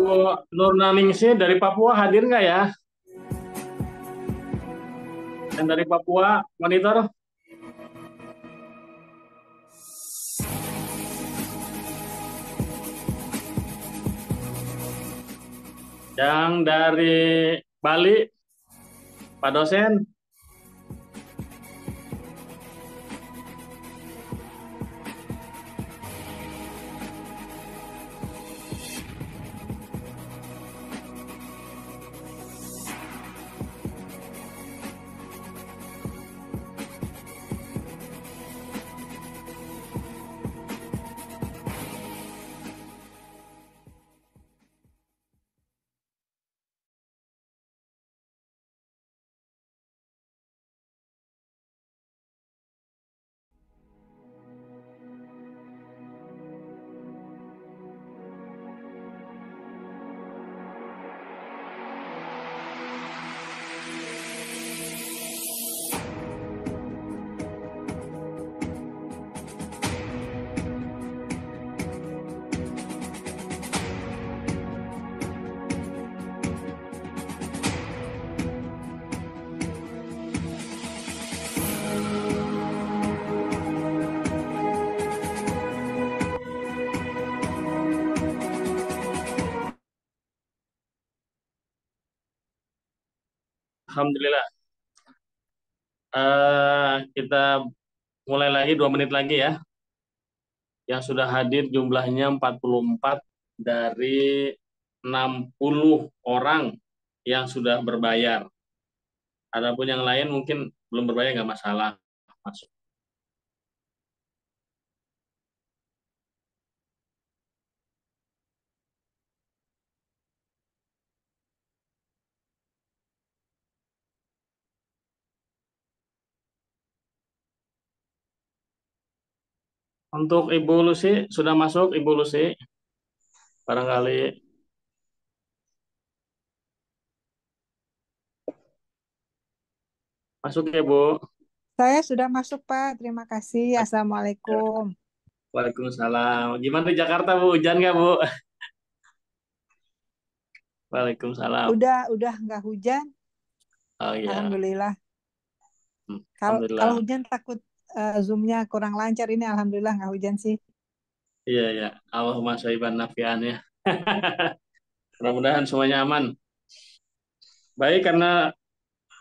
Bu Nur Naningsih dari Papua hadir nggak ya? Yang dari Papua, monitor. Yang dari Bali, Pak dosen. Alhamdulillah. Kita mulai lagi 2 menit lagi ya. Yang sudah hadir jumlahnya 44 dari 60 orang yang sudah berbayar. Adapun yang lain mungkin belum berbayar nggak masalah. Masuk. Untuk Ibu Lucy, sudah masuk Ibu Lucy? Barangkali masuk ya Bu. Saya sudah masuk, Pak. Terima kasih. Assalamualaikum. Waalaikumsalam. Gimana di Jakarta Bu? Hujan nggak Bu? Waalaikumsalam. Udah nggak hujan. Oh iya. Alhamdulillah. Kalau Alhamdulillah. hujan takut Zoom-nya kurang lancar. Ini alhamdulillah nggak hujan sih. Iya ya. Allahumma shayban nafian ya. Mudah-mudahan semuanya aman. Baik, karena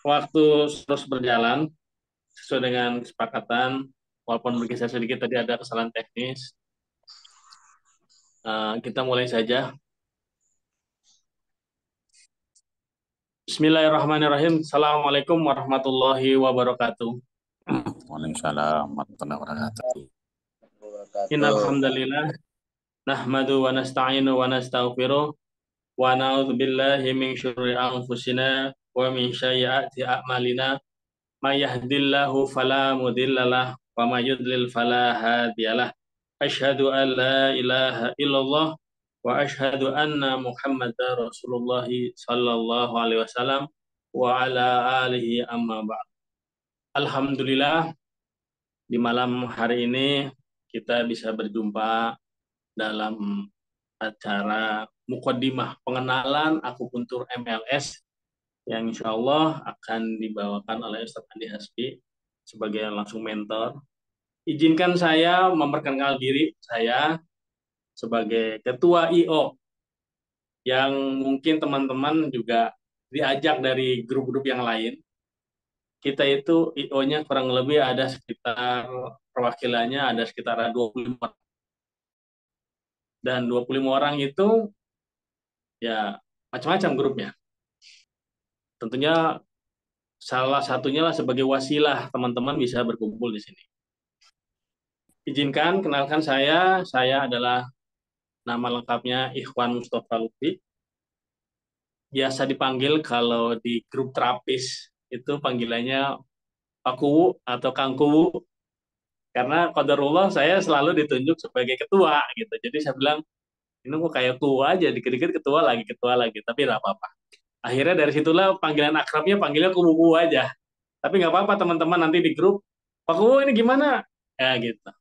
waktu terus berjalan sesuai dengan kesepakatan, walaupun bergeser sedikit tadi ada kesalahan teknis. Kita mulai saja. Bismillahirrahmanirrahim. Assalamualaikum warahmatullahi wabarakatuh. Waalaikumsalam warahmatullahi wabarakatuh. Innal hamdalillah nahmadu wa nasta'inu wa nastaghfiruh wa na'udzu billahi min syururi anfusina wa min sayyiati a'malina. May yahdihillahu fala mudhillalah wa may yudlil fala hadiyalah. Asyhadu an la ilaha illallah wa asyhadu anna Muhammadar Rasulullah sallallahu alaihi wasallam wa ala alihi amma ba'd. Alhamdulillah, di malam hari ini kita bisa berjumpa dalam acara mukaddimah pengenalan akupuntur MLS yang insya Allah akan dibawakan oleh Ustaz Andi Hasbi sebagai langsung mentor. Izinkan saya memperkenalkan diri saya sebagai Ketua IO yang mungkin teman-teman juga diajak dari grup-grup yang lain. Kita itu IO-nya kurang lebih ada sekitar perwakilannya ada sekitar 25 orang. Dan 25 orang itu ya macam-macam grupnya. Tentunya salah satunya lah sebagai wasilah teman-teman bisa berkumpul di sini. Izinkan kenalkan saya adalah nama lengkapnya Ikhwan Mustafa Lutfi. Biasa dipanggil kalau di grup terapis itu panggilannya Pak Kuwu atau Kang Kuwu. Karena qadarullah saya selalu ditunjuk sebagai ketua gitu. Jadi saya bilang, ini kok kayak kuwu aja, dikit-dikit ketua lagi, tapi nggak apa-apa. Akhirnya dari situlah panggilan akrabnya panggilnya kuwu aja. Tapi nggak apa-apa teman-teman nanti di grup, Pak Kuwu ini gimana? Ya gitu.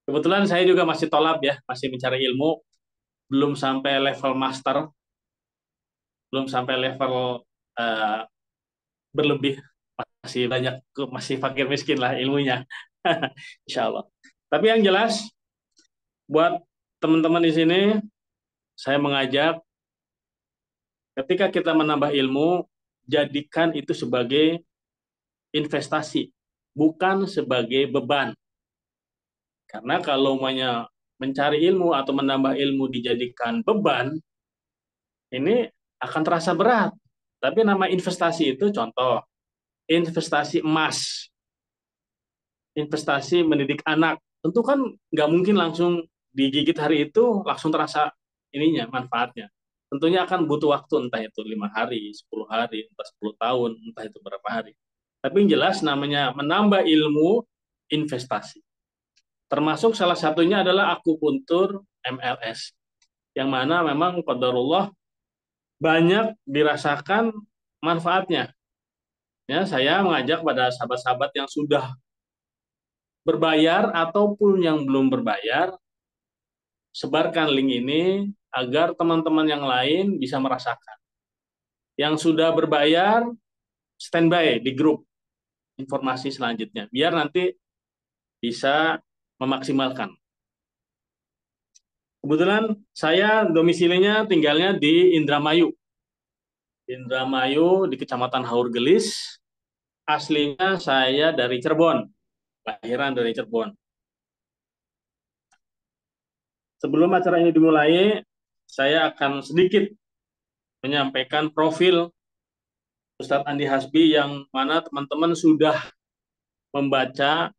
Kebetulan saya juga masih tolab ya, masih mencari ilmu, belum sampai level master. belum sampai level berlebih, masih banyak, masih fakir miskin lah ilmunya. Insya Allah. Tapi yang jelas buat teman-teman di sini, saya mengajak ketika kita menambah ilmu, jadikan itu sebagai investasi, bukan sebagai beban. Karena kalau mencari ilmu atau menambah ilmu dijadikan beban, ini akan terasa berat. Tapi nama investasi itu contoh, investasi emas, investasi mendidik anak. Tentu kan nggak mungkin langsung digigit hari itu, langsung terasa ininya, manfaatnya. Tentunya akan butuh waktu, entah itu 5 hari, 10 hari, entah 10 tahun, entah itu berapa hari. Tapi yang jelas namanya menambah ilmu investasi. Termasuk salah satunya adalah akupuntur MLS. Yang mana memang qadarullah banyak dirasakan manfaatnya. Ya, saya mengajak pada sahabat-sahabat yang sudah berbayar ataupun yang belum berbayar, sebarkan link ini agar teman-teman yang lain bisa merasakan. Yang sudah berbayar, standby di grup informasi selanjutnya, biar nanti bisa memaksimalkan. Kebetulan saya domisilinya tinggalnya di Indramayu. Indramayu di Kecamatan Haurgelis. Aslinya saya dari Cirebon, lahiran dari Cirebon. Sebelum acara ini dimulai, saya akan sedikit menyampaikan profil Ustadz Andi Hasbi yang mana teman-teman sudah membaca,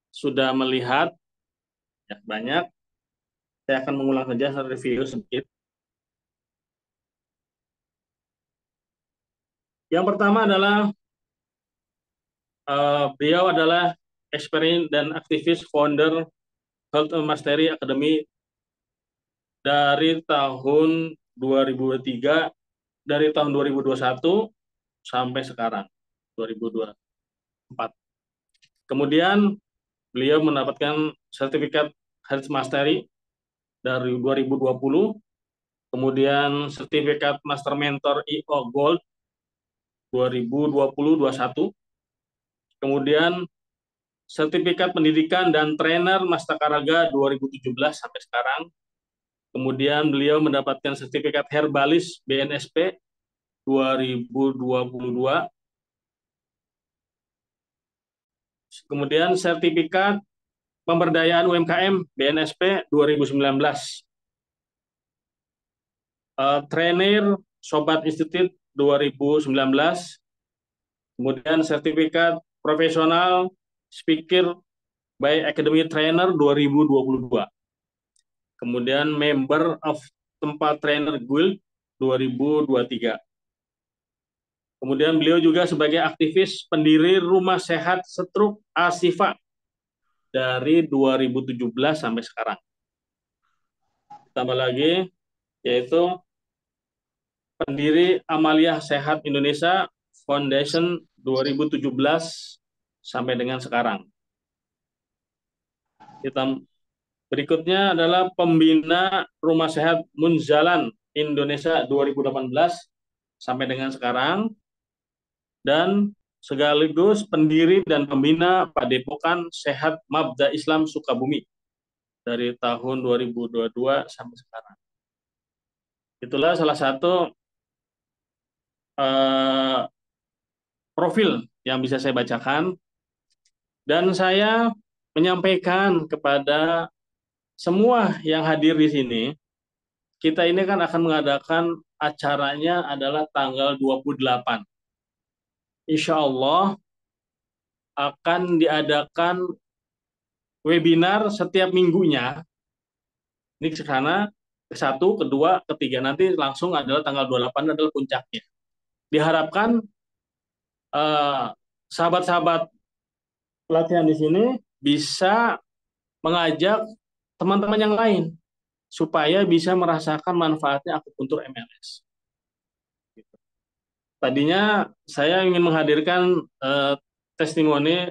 sudah melihat ya, banyak. Saya akan mengulang saja review sedikit. Yang pertama adalah beliau adalah experience dan aktivis founder Health Mastery Academy dari tahun 2003, dari tahun 2021 sampai sekarang 2024. Kemudian beliau mendapatkan sertifikat Health Mastery dari 2020, kemudian sertifikat Master Mentor IO Gold 2020-21, kemudian sertifikat pendidikan dan trainer Mastakaraga 2017 sampai sekarang. Kemudian beliau mendapatkan sertifikat herbalis BNSP 2022. Kemudian sertifikat pemberdayaan UMKM BNSP 2019. Trainer Sobat Institute 2019. Kemudian sertifikat profesional speaker by Academy Trainer 2022. Kemudian member of Tempat Trainer Guild 2023. Kemudian beliau juga sebagai aktivis pendiri Rumah Sehat Stroke Asifa dari 2017 sampai sekarang. Tambah lagi, yaitu pendiri Amalia Sehat Indonesia Foundation 2017 sampai dengan sekarang. Berikutnya adalah pembina Rumah Sehat Munzalan Indonesia 2018 sampai dengan sekarang, dan sekaligus pendiri dan pembina Padepokan Sehat Mabda Islam Sukabumi dari tahun 2022 sampai sekarang. Itulah salah satu profil yang bisa saya bacakan, dan saya menyampaikan kepada semua yang hadir di sini, kita ini kan akan mengadakan acaranya adalah tanggal 28. Insya Allah akan diadakan webinar setiap minggunya. Ini ke sana, ke satu, kedua, ketiga. Nanti langsung adalah tanggal 28 adalah puncaknya. Diharapkan sahabat-sahabat pelatihan di sini bisa mengajak teman-teman yang lain supaya bisa merasakan manfaatnya akupuntur MLS. Tadinya saya ingin menghadirkan testimoni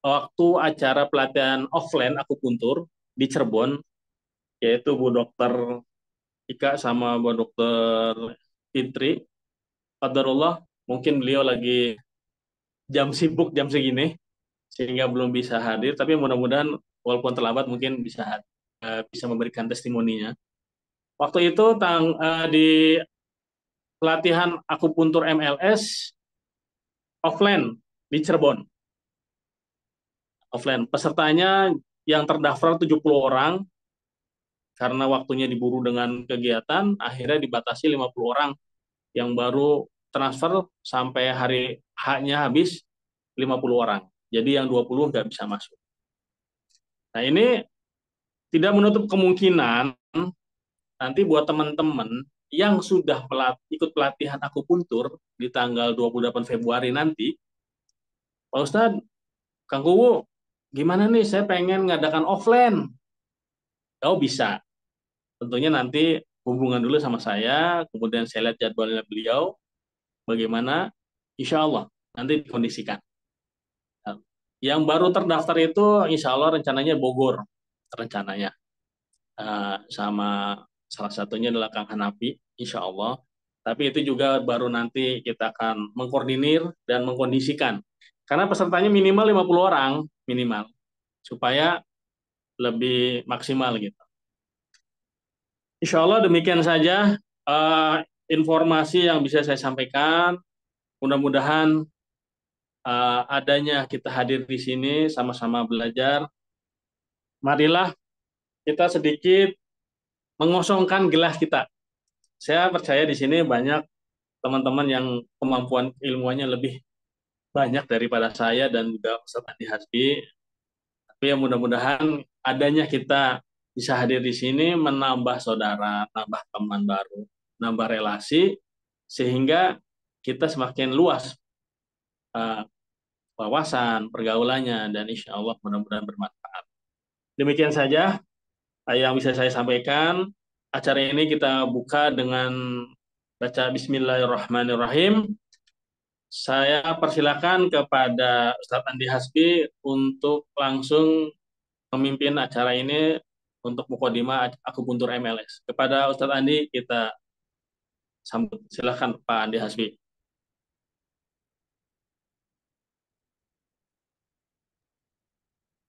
waktu acara pelatihan offline akupuntur di Cirebon, yaitu Bu Dokter Ika sama Bu Dokter Fitri. qadarullah mungkin beliau lagi jam sibuk jam segini sehingga belum bisa hadir, tapi mudah-mudahan walaupun terlambat mungkin bisa memberikan testimoninya. Waktu itu di pelatihan akupuntur MLS offline di Cirebon. Offline. Pesertanya yang terdaftar 70 orang, karena waktunya diburu dengan kegiatan, akhirnya dibatasi 50 orang yang baru transfer sampai hari H-nya habis 50 orang. Jadi yang 20 nggak bisa masuk. Nah ini tidak menutup kemungkinan nanti buat teman-teman yang sudah ikut pelatihan akupuntur di tanggal 28 Februari nanti, Pak Ustadz, Kang Kuwu, gimana nih saya pengen ngadakan offline? Oh bisa. Tentunya nanti hubungan dulu sama saya, kemudian saya lihat jadwalnya beliau, bagaimana, insya Allah nanti dikondisikan. Yang baru terdaftar itu insya Allah rencananya Bogor, rencananya. Sama salah satunya adalah Kang Hanapi, insya Allah. Tapi itu juga baru nanti kita akan mengkoordinir dan mengkondisikan. Karena pesertanya minimal 50 orang, minimal. Supaya lebih maksimal gitu. Insya Allah demikian saja informasi yang bisa saya sampaikan. Mudah-mudahan adanya kita hadir di sini sama-sama belajar. Marilah kita sedikit mengosongkan gelas kita. Saya percaya di sini banyak teman-teman yang kemampuan ilmuannya lebih banyak daripada saya dan juga Ustaz Andi Hasbi. Tapi ya mudah-mudahan adanya kita bisa hadir di sini menambah saudara, nambah teman baru, nambah relasi, sehingga kita semakin luas uh, wawasan, pergaulannya, dan insya Allah mudah-mudahan bermanfaat. Demikian saja yang bisa saya sampaikan. Acara ini kita buka dengan baca Bismillahirrahmanirrahim. Saya persilakan kepada Ustadz Andi Hasbi untuk langsung memimpin acara ini untuk mukadimah akupuntur MLS. Kepada Ustadz Andi kita sambut. Silakan Pak Andi Hasbi.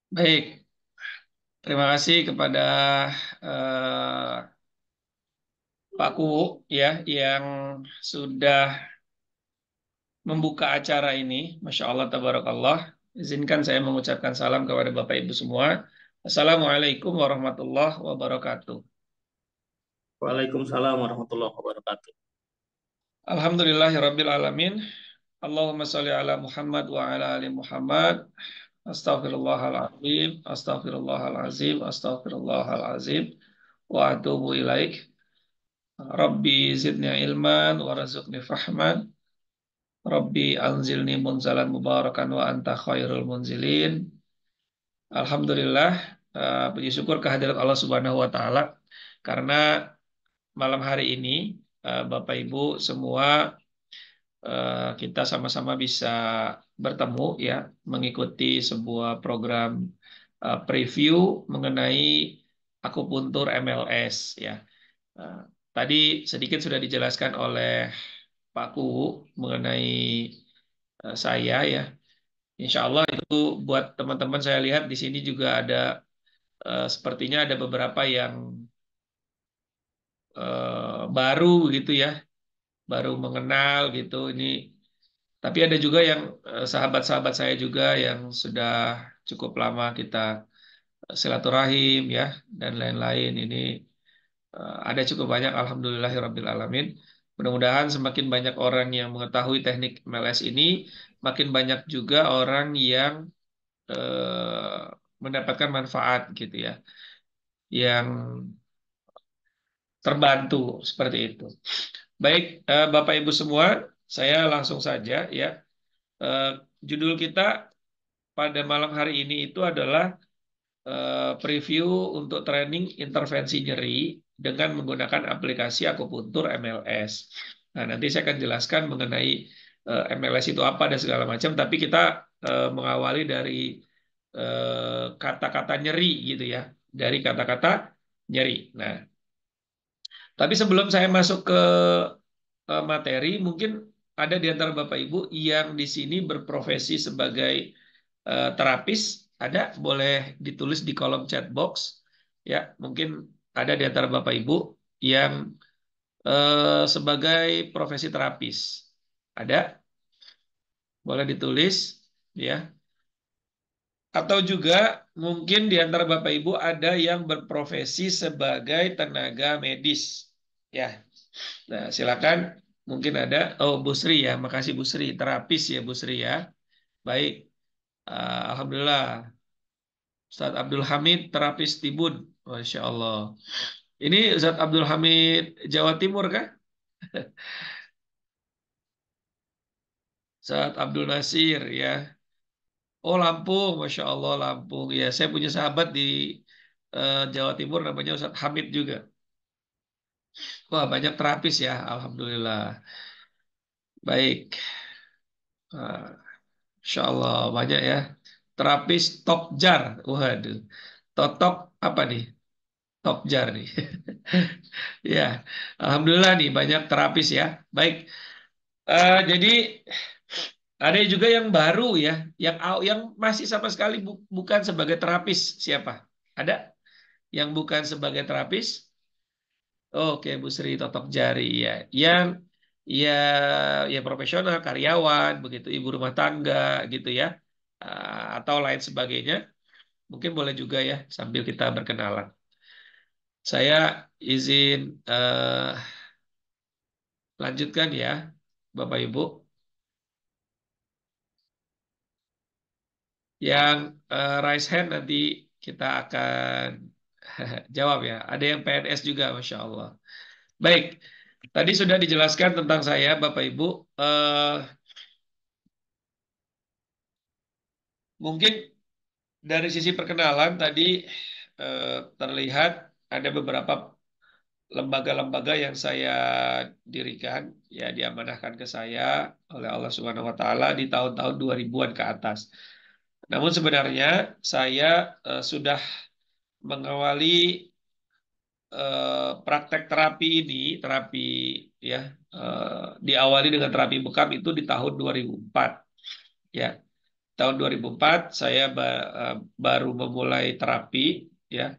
Baik, terima kasih kepada eh, Pak Kuwu ya yang sudah membuka acara ini. Masya Allah, tabarakallah. Izinkan saya mengucapkan salam kepada Bapak Ibu semua. Assalamualaikum warahmatullahi wabarakatuh. Waalaikumsalam warahmatullahi wabarakatuh. Alhamdulillahirabbil alamin. Allahumma sholli ala Muhammad wa ala ali Muhammad. Astaghfirullahaladzim, astaghfirullahaladzim, astaghfirullahaladzim. Wa atubu ilaik. Rabbi zidni ilman warzuqni fahman. Rabbi anzilni munzalan mubarakan wa anta khairul munzilin. Alhamdulillah, puji syukur kehadirat Allah Subhanahu wa taala karena malam hari ini Bapak Ibu semua kita sama-sama bisa bertemu ya mengikuti sebuah program preview mengenai akupuntur MLS ya. Tadi sedikit sudah dijelaskan oleh Pak Kuwu mengenai saya ya. Insya Allah itu buat teman-teman saya lihat di sini juga ada sepertinya ada beberapa yang baru gitu ya, baru mengenal gitu ini. Tapi ada juga yang sahabat-sahabat saya juga yang sudah cukup lama kita silaturahim ya dan lain-lain. Ini ada cukup banyak, alhamdulillahirabbil alamin. Mudah-mudahan semakin banyak orang yang mengetahui teknik MLS ini, makin banyak juga orang yang mendapatkan manfaat gitu ya, yang terbantu seperti itu. Baik, Bapak Ibu semua, saya langsung saja ya. Judul kita pada malam hari ini itu adalah preview untuk training intervensi nyeri dengan menggunakan aplikasi akupuntur MLS. Nah, nanti saya akan jelaskan mengenai MLS itu apa dan segala macam, tapi kita mengawali dari kata-kata nyeri gitu ya, dari kata-kata nyeri. Nah, tapi sebelum saya masuk ke materi, mungkin ada di antara Bapak Ibu yang di sini berprofesi sebagai terapis? Ada, boleh ditulis di kolom chat box. Ya, mungkin ada di antara Bapak Ibu yang sebagai profesi terapis. Ada? Boleh ditulis, ya. Atau juga mungkin di antara Bapak Ibu ada yang berprofesi sebagai tenaga medis. Ya. Nah, silakan. Mungkin ada. Oh, Bu Sri ya. Makasih Bu Sri. Terapis ya Bu Sri ya. Baik. Alhamdulillah. Ustadz Abdul Hamid, terapis Tibun. Masya Allah. Ini Ustadz Abdul Hamid Jawa Timur kah? Ustadz Abdul Nasir ya. Oh Lampung, Masya Allah Lampung. Ya, saya punya sahabat di Jawa Timur namanya Ustadz Hamid juga. Wah, banyak terapis ya, Alhamdulillah. Baik. Insya Allah banyak ya. Terapis top jar. Waduh. Totok apa nih? Top jar nih. Ya, Alhamdulillah nih banyak terapis ya. Baik. Jadi ada juga yang baru ya, yang masih sama sekali bukan sebagai terapis. Siapa? Ada yang bukan sebagai terapis? Oke, Bu Sri Totok Jari ya. Yang ya ya profesional, karyawan, begitu ibu rumah tangga gitu ya. Atau lain sebagainya. Mungkin boleh juga ya sambil kita berkenalan. Saya izin lanjutkan ya, Bapak Ibu. Yang raise hand nanti kita akan jawab ya. Ada yang PNS juga, Masya Allah. Baik, tadi sudah dijelaskan tentang saya, Bapak Ibu. Mungkin dari sisi perkenalan tadi terlihat ada beberapa lembaga-lembaga yang saya dirikan, ya diamanahkan ke saya oleh Allah Subhanahu Wa Taala di tahun-tahun 2000-an ke atas. Namun sebenarnya saya sudah mengawali praktek terapi ini, terapi ya diawali dengan terapi bekam itu di tahun 2004. Ya, tahun 2004 saya baru memulai terapi ya.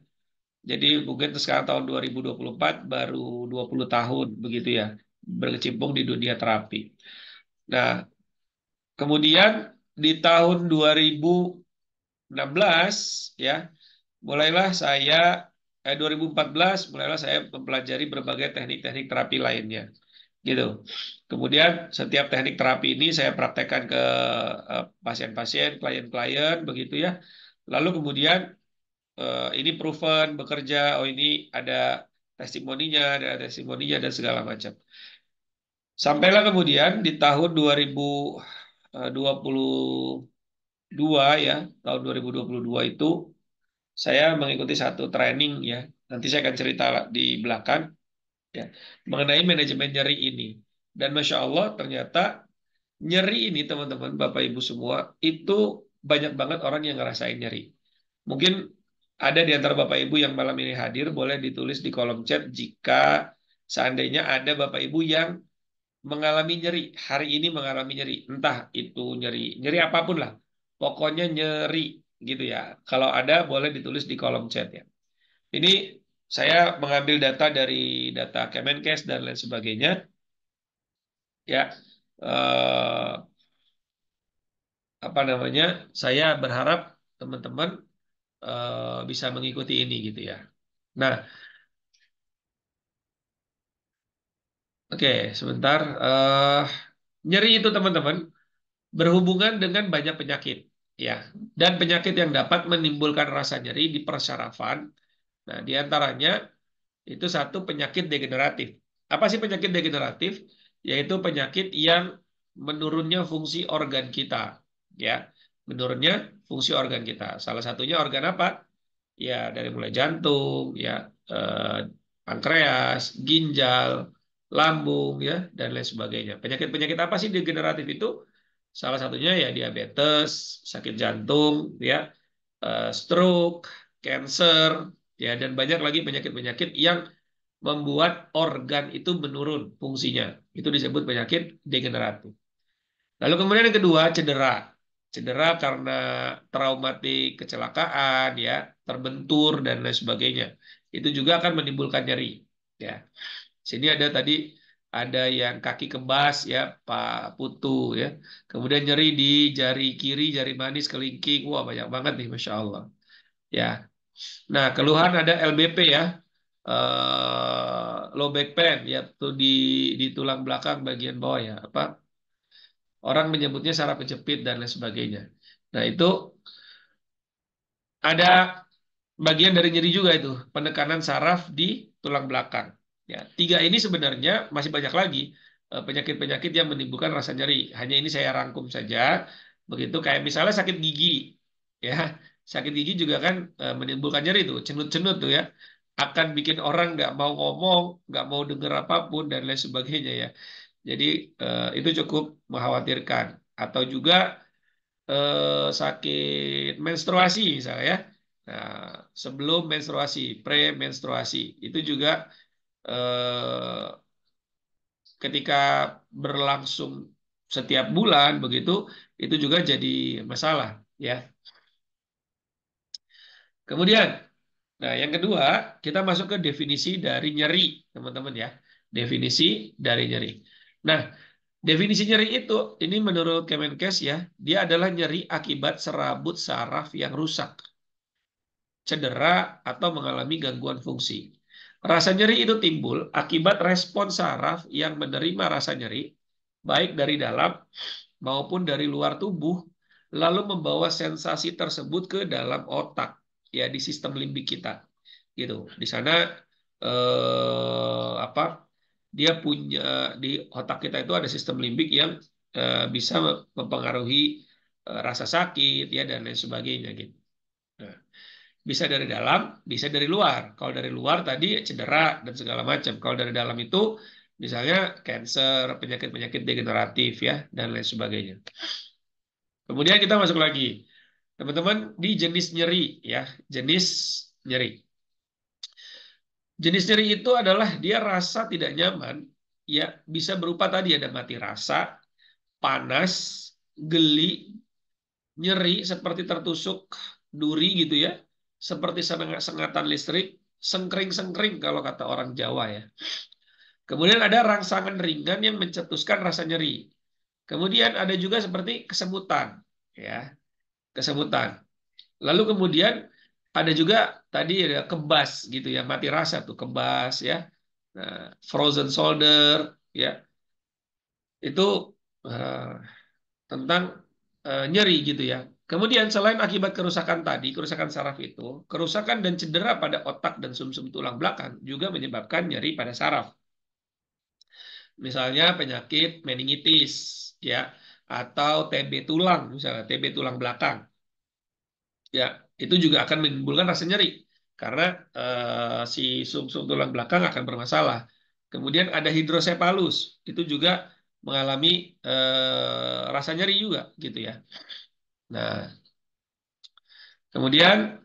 Jadi mungkin sekarang tahun 2024 baru 20 tahun begitu ya berkecimpung di dunia terapi. Nah, kemudian di tahun 2016 ya mulailah saya 2014 mulailah saya mempelajari berbagai teknik-teknik terapi lainnya gitu. Kemudian setiap teknik terapi ini saya praktekkan ke pasien-pasien, klien-klien begitu ya. Lalu kemudian ini proven bekerja, oh ini ada testimoninya dan segala macam. Sampailah kemudian di tahun 2022 ya, tahun 2022 itu saya mengikuti satu training ya. Nanti saya akan cerita di belakang ya mengenai manajemen nyeri ini. Dan Masya Allah ternyata nyeri ini teman-teman, Bapak Ibu semua, itu banyak banget orang yang ngerasain nyeri. Mungkin ada di antara Bapak Ibu yang malam ini hadir, boleh ditulis di kolom chat jika seandainya ada Bapak Ibu yang mengalami nyeri, hari ini mengalami nyeri, entah itu nyeri apapun lah, pokoknya nyeri gitu ya. Kalau ada boleh ditulis di kolom chat ya. Ini saya mengambil data dari data Kemenkes dan lain sebagainya. Ya, apa namanya? Saya berharap teman-teman bisa mengikuti ini gitu ya. Nah, oke, sebentar. Nyeri itu teman-teman berhubungan dengan banyak penyakit, ya. Dan penyakit yang dapat menimbulkan rasa nyeri di persarafan. Nah, di antaranya itu satu penyakit degeneratif. Apa sih penyakit degeneratif? Yaitu penyakit yang menurunnya fungsi organ kita, ya. Menurunnya fungsi organ kita. Salah satunya organ apa? Ya, dari mulai jantung, ya, eh, pankreas, ginjal, lambung, ya, dan lain sebagainya. Penyakit-penyakit apa sih degeneratif itu? Salah satunya ya diabetes, sakit jantung, ya, stroke, cancer, ya, dan banyak lagi penyakit-penyakit yang membuat organ itu menurun fungsinya. Itu disebut penyakit degeneratif. Lalu kemudian yang kedua, cedera. Cedera karena traumatik, kecelakaan, ya, terbentur dan lain sebagainya. Itu juga akan menimbulkan nyeri. Ya, sini ada tadi ada yang kaki kebas, ya, Pak Putu, ya. Kemudian nyeri di jari kiri, jari manis, kelingking. Wah, banyak banget nih, Masya Allah. Ya, nah keluhan ada LBP, ya, low back pain, ya, tuh di tulang belakang bagian bawah, ya, apa? Orang menyebutnya saraf kejepit dan lain sebagainya. Nah, itu ada bagian dari nyeri juga itu, penekanan saraf di tulang belakang. Ya, tiga ini sebenarnya masih banyak lagi penyakit-penyakit yang menimbulkan rasa nyeri. Hanya ini saya rangkum saja. Begitu kayak misalnya sakit gigi, ya, sakit gigi juga kan menimbulkan nyeri tuh, cenut-cenut tuh, ya, akan bikin orang nggak mau ngomong, nggak mau dengar apapun dan lain sebagainya, ya. Jadi itu cukup mengkhawatirkan. Atau juga sakit menstruasi misalnya, ya. Nah, sebelum menstruasi, premenstruasi itu juga eh, ketika berlangsung setiap bulan begitu itu juga jadi masalah, ya. Kemudian, nah yang kedua kita masuk ke definisi dari nyeri, teman-teman, ya. Definisi dari nyeri. Nah, definisi nyeri itu, ini menurut Kemenkes, ya, dia adalah nyeri akibat serabut saraf yang rusak, cedera, atau mengalami gangguan fungsi. Rasa nyeri itu timbul akibat respon saraf yang menerima rasa nyeri, baik dari dalam maupun dari luar tubuh, lalu membawa sensasi tersebut ke dalam otak, ya, di sistem limbik kita. Gitu. Di sana apa? Dia punya di otak kita itu ada sistem limbik yang bisa mempengaruhi rasa sakit, ya, dan lain sebagainya, gitu. Nah, bisa dari dalam, bisa dari luar. Kalau dari luar tadi cedera dan segala macam. Kalau dari dalam itu misalnya kanker, penyakit-penyakit degeneratif, ya, dan lain sebagainya. Kemudian kita masuk lagi, teman-teman, di jenis nyeri, ya, jenis nyeri. Jenis nyeri itu adalah dia rasa tidak nyaman, ya, bisa berupa tadi ada mati rasa, panas, geli, nyeri seperti tertusuk duri gitu, ya, seperti sengatan listrik, sengkring-sengkring kalau kata orang Jawa, ya. Kemudian ada rangsangan ringan yang mencetuskan rasa nyeri. Kemudian ada juga seperti kesemutan, ya, kesemutan. Lalu kemudian ada juga tadi ada kebas gitu, ya, mati rasa tuh kebas, ya. Nah, frozen shoulder, ya, itu eh, tentang nyeri gitu, ya. Kemudian selain akibat kerusakan tadi, kerusakan saraf itu, kerusakan dan cedera pada otak dan sumsum tulang belakang juga menyebabkan nyeri pada saraf. Misalnya penyakit meningitis, ya, atau TB tulang, misalnya TB tulang belakang, ya, itu juga akan menimbulkan rasa nyeri karena si sumsum tulang belakang akan bermasalah. Kemudian ada hidrosepalus, itu juga mengalami rasa nyeri juga, gitu, ya. Nah, kemudian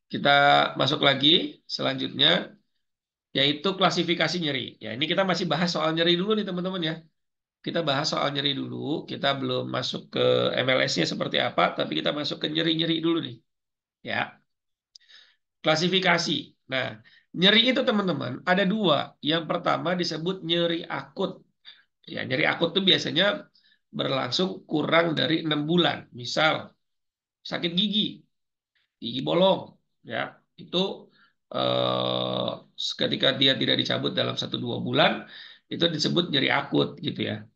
kita masuk lagi selanjutnya, yaitu klasifikasi nyeri. Ya, ini kita masih bahas soal nyeri dulu nih, teman-teman, ya. Kita bahas soal nyeri dulu. Kita belum masuk ke MLS-nya seperti apa, tapi kita masuk ke nyeri-nyeri dulu nih. Ya, klasifikasi. Nah, nyeri itu, teman-teman, ada dua. Yang pertama disebut nyeri akut. Ya, nyeri akut itu biasanya berlangsung kurang dari 6 bulan. Misal sakit gigi, gigi bolong, ya, itu eh, ketika dia tidak dicabut dalam 1-2 bulan, itu disebut nyeri akut, gitu, ya.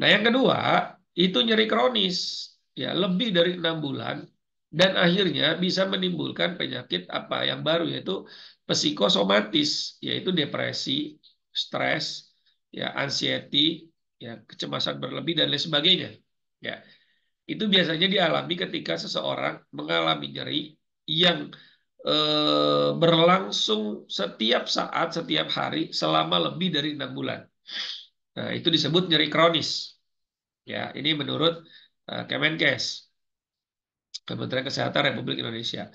Nah, yang kedua itu nyeri kronis, ya, lebih dari 6 bulan dan akhirnya bisa menimbulkan penyakit apa yang baru, yaitu psikosomatis, yaitu depresi, stres, ya, anxiety, ya, kecemasan berlebih dan lain sebagainya. Ya, itu biasanya dialami ketika seseorang mengalami nyeri yang berlangsung setiap saat, setiap hari selama lebih dari 6 bulan. Nah, itu disebut nyeri kronis. Ya, ini menurut Kemenkes, Kementerian Kesehatan Republik Indonesia.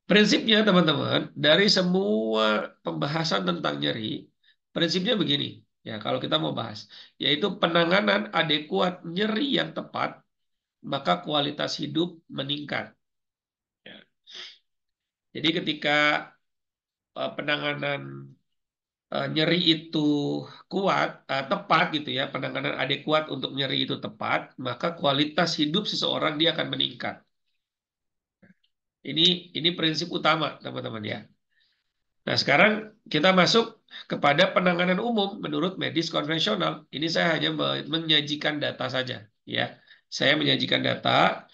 Prinsipnya teman-teman, dari semua pembahasan tentang nyeri, prinsipnya begini, ya kalau kita mau bahas, yaitu penanganan adekuat nyeri yang tepat, maka kualitas hidup meningkat. Ya. Jadi ketika penanganan nyeri itu kuat, tepat gitu ya, penanganan adekuat untuk nyeri itu tepat, maka kualitas hidup seseorang dia akan meningkat. Ini prinsip utama teman-teman ya. Nah, sekarang kita masuk kepada penanganan umum menurut medis konvensional. Ini saya hanya menyajikan data saja, ya. Saya menyajikan data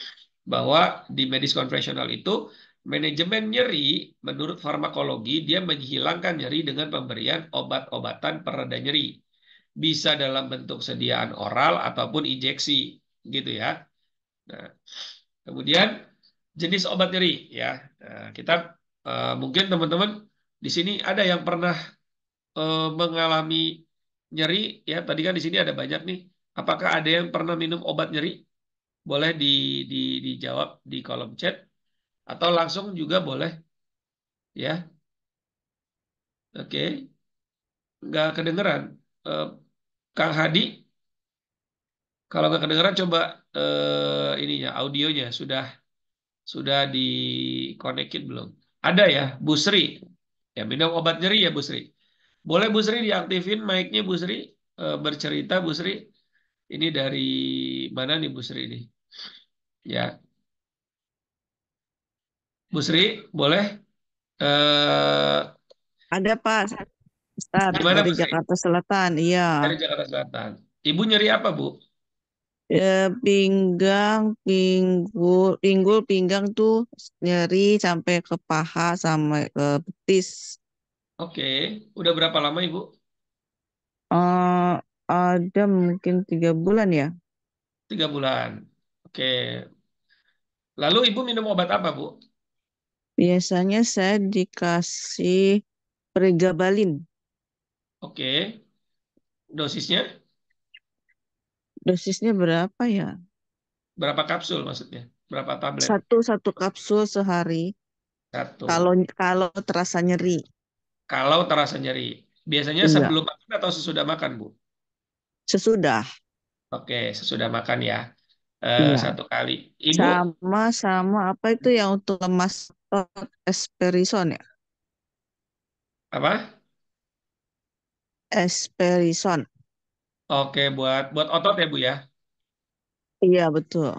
bahwa di medis konvensional itu manajemen nyeri menurut farmakologi dia menghilangkan nyeri dengan pemberian obat-obatan pereda nyeri. Bisa dalam bentuk sediaan oral ataupun injeksi, gitu ya. Nah, kemudian jenis obat nyeri ya. Nah, kita mungkin teman-teman di sini ada yang pernah mengalami nyeri ya. Tadi kan di sini ada banyak nih. Apakah ada yang pernah minum obat nyeri? Boleh dijawab di kolom chat atau langsung juga boleh ya. Oke, nggak kedengeran. Eh, Kang Hadi, kalau nggak kedengeran coba ininya audionya sudah dikonekin belum? Ada ya, Bu Sri. Ya, minum obat nyeri ya Bu Sri. Boleh Bu Sri diaktifin mic-nya Bu Sri, bercerita Bu Sri. Ini dari mana nih Bu Sri ini? Ya, Bu Sri, boleh? Eh, Ada Pak, Ustaz, Gimana dari Bu Sri? Jakarta Selatan. Iya, Dari Jakarta Selatan. Ibu nyeri apa Bu? pinggang, pinggul, pinggang tuh nyeri sampai ke paha, sampai ke betis. Oke, udah berapa lama Ibu? Eh, ada mungkin 3 bulan ya. 3 bulan. Oke. Lalu Ibu minum obat apa Bu? Biasanya saya dikasih pregabalin. Oke. Dosisnya Dosisnya berapa ya? berapa kapsul maksudnya? Berapa tablet? Satu kapsul sehari. Satu. Kalau kalau terasa nyeri, Kalau terasa nyeri. Biasanya iya, sebelum makan atau sesudah makan Bu? sesudah. Oke, sesudah makan ya. Iya. 1 kali. Ibu, Sama apa itu yang untuk lemas otot, Esperison ya? apa? Esperison. Oke, buat otot ya Bu ya. Iya betul.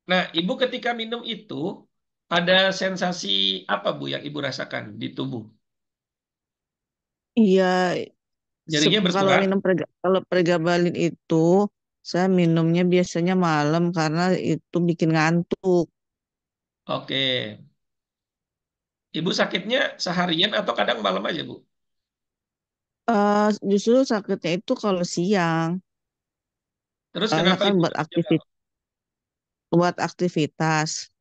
Nah, Ibu ketika minum itu ada sensasi apa Bu yang Ibu rasakan di tubuh? Iya, Nyerinya kalau berkurang? kalau pregabalin itu saya minumnya biasanya malam karena itu bikin ngantuk. Oke. Ibu sakitnya seharian atau kadang malam aja Bu? Justru sakitnya itu kalau siang Terus karena kenapa kan Ibu minumnya malam? buat aktivitas.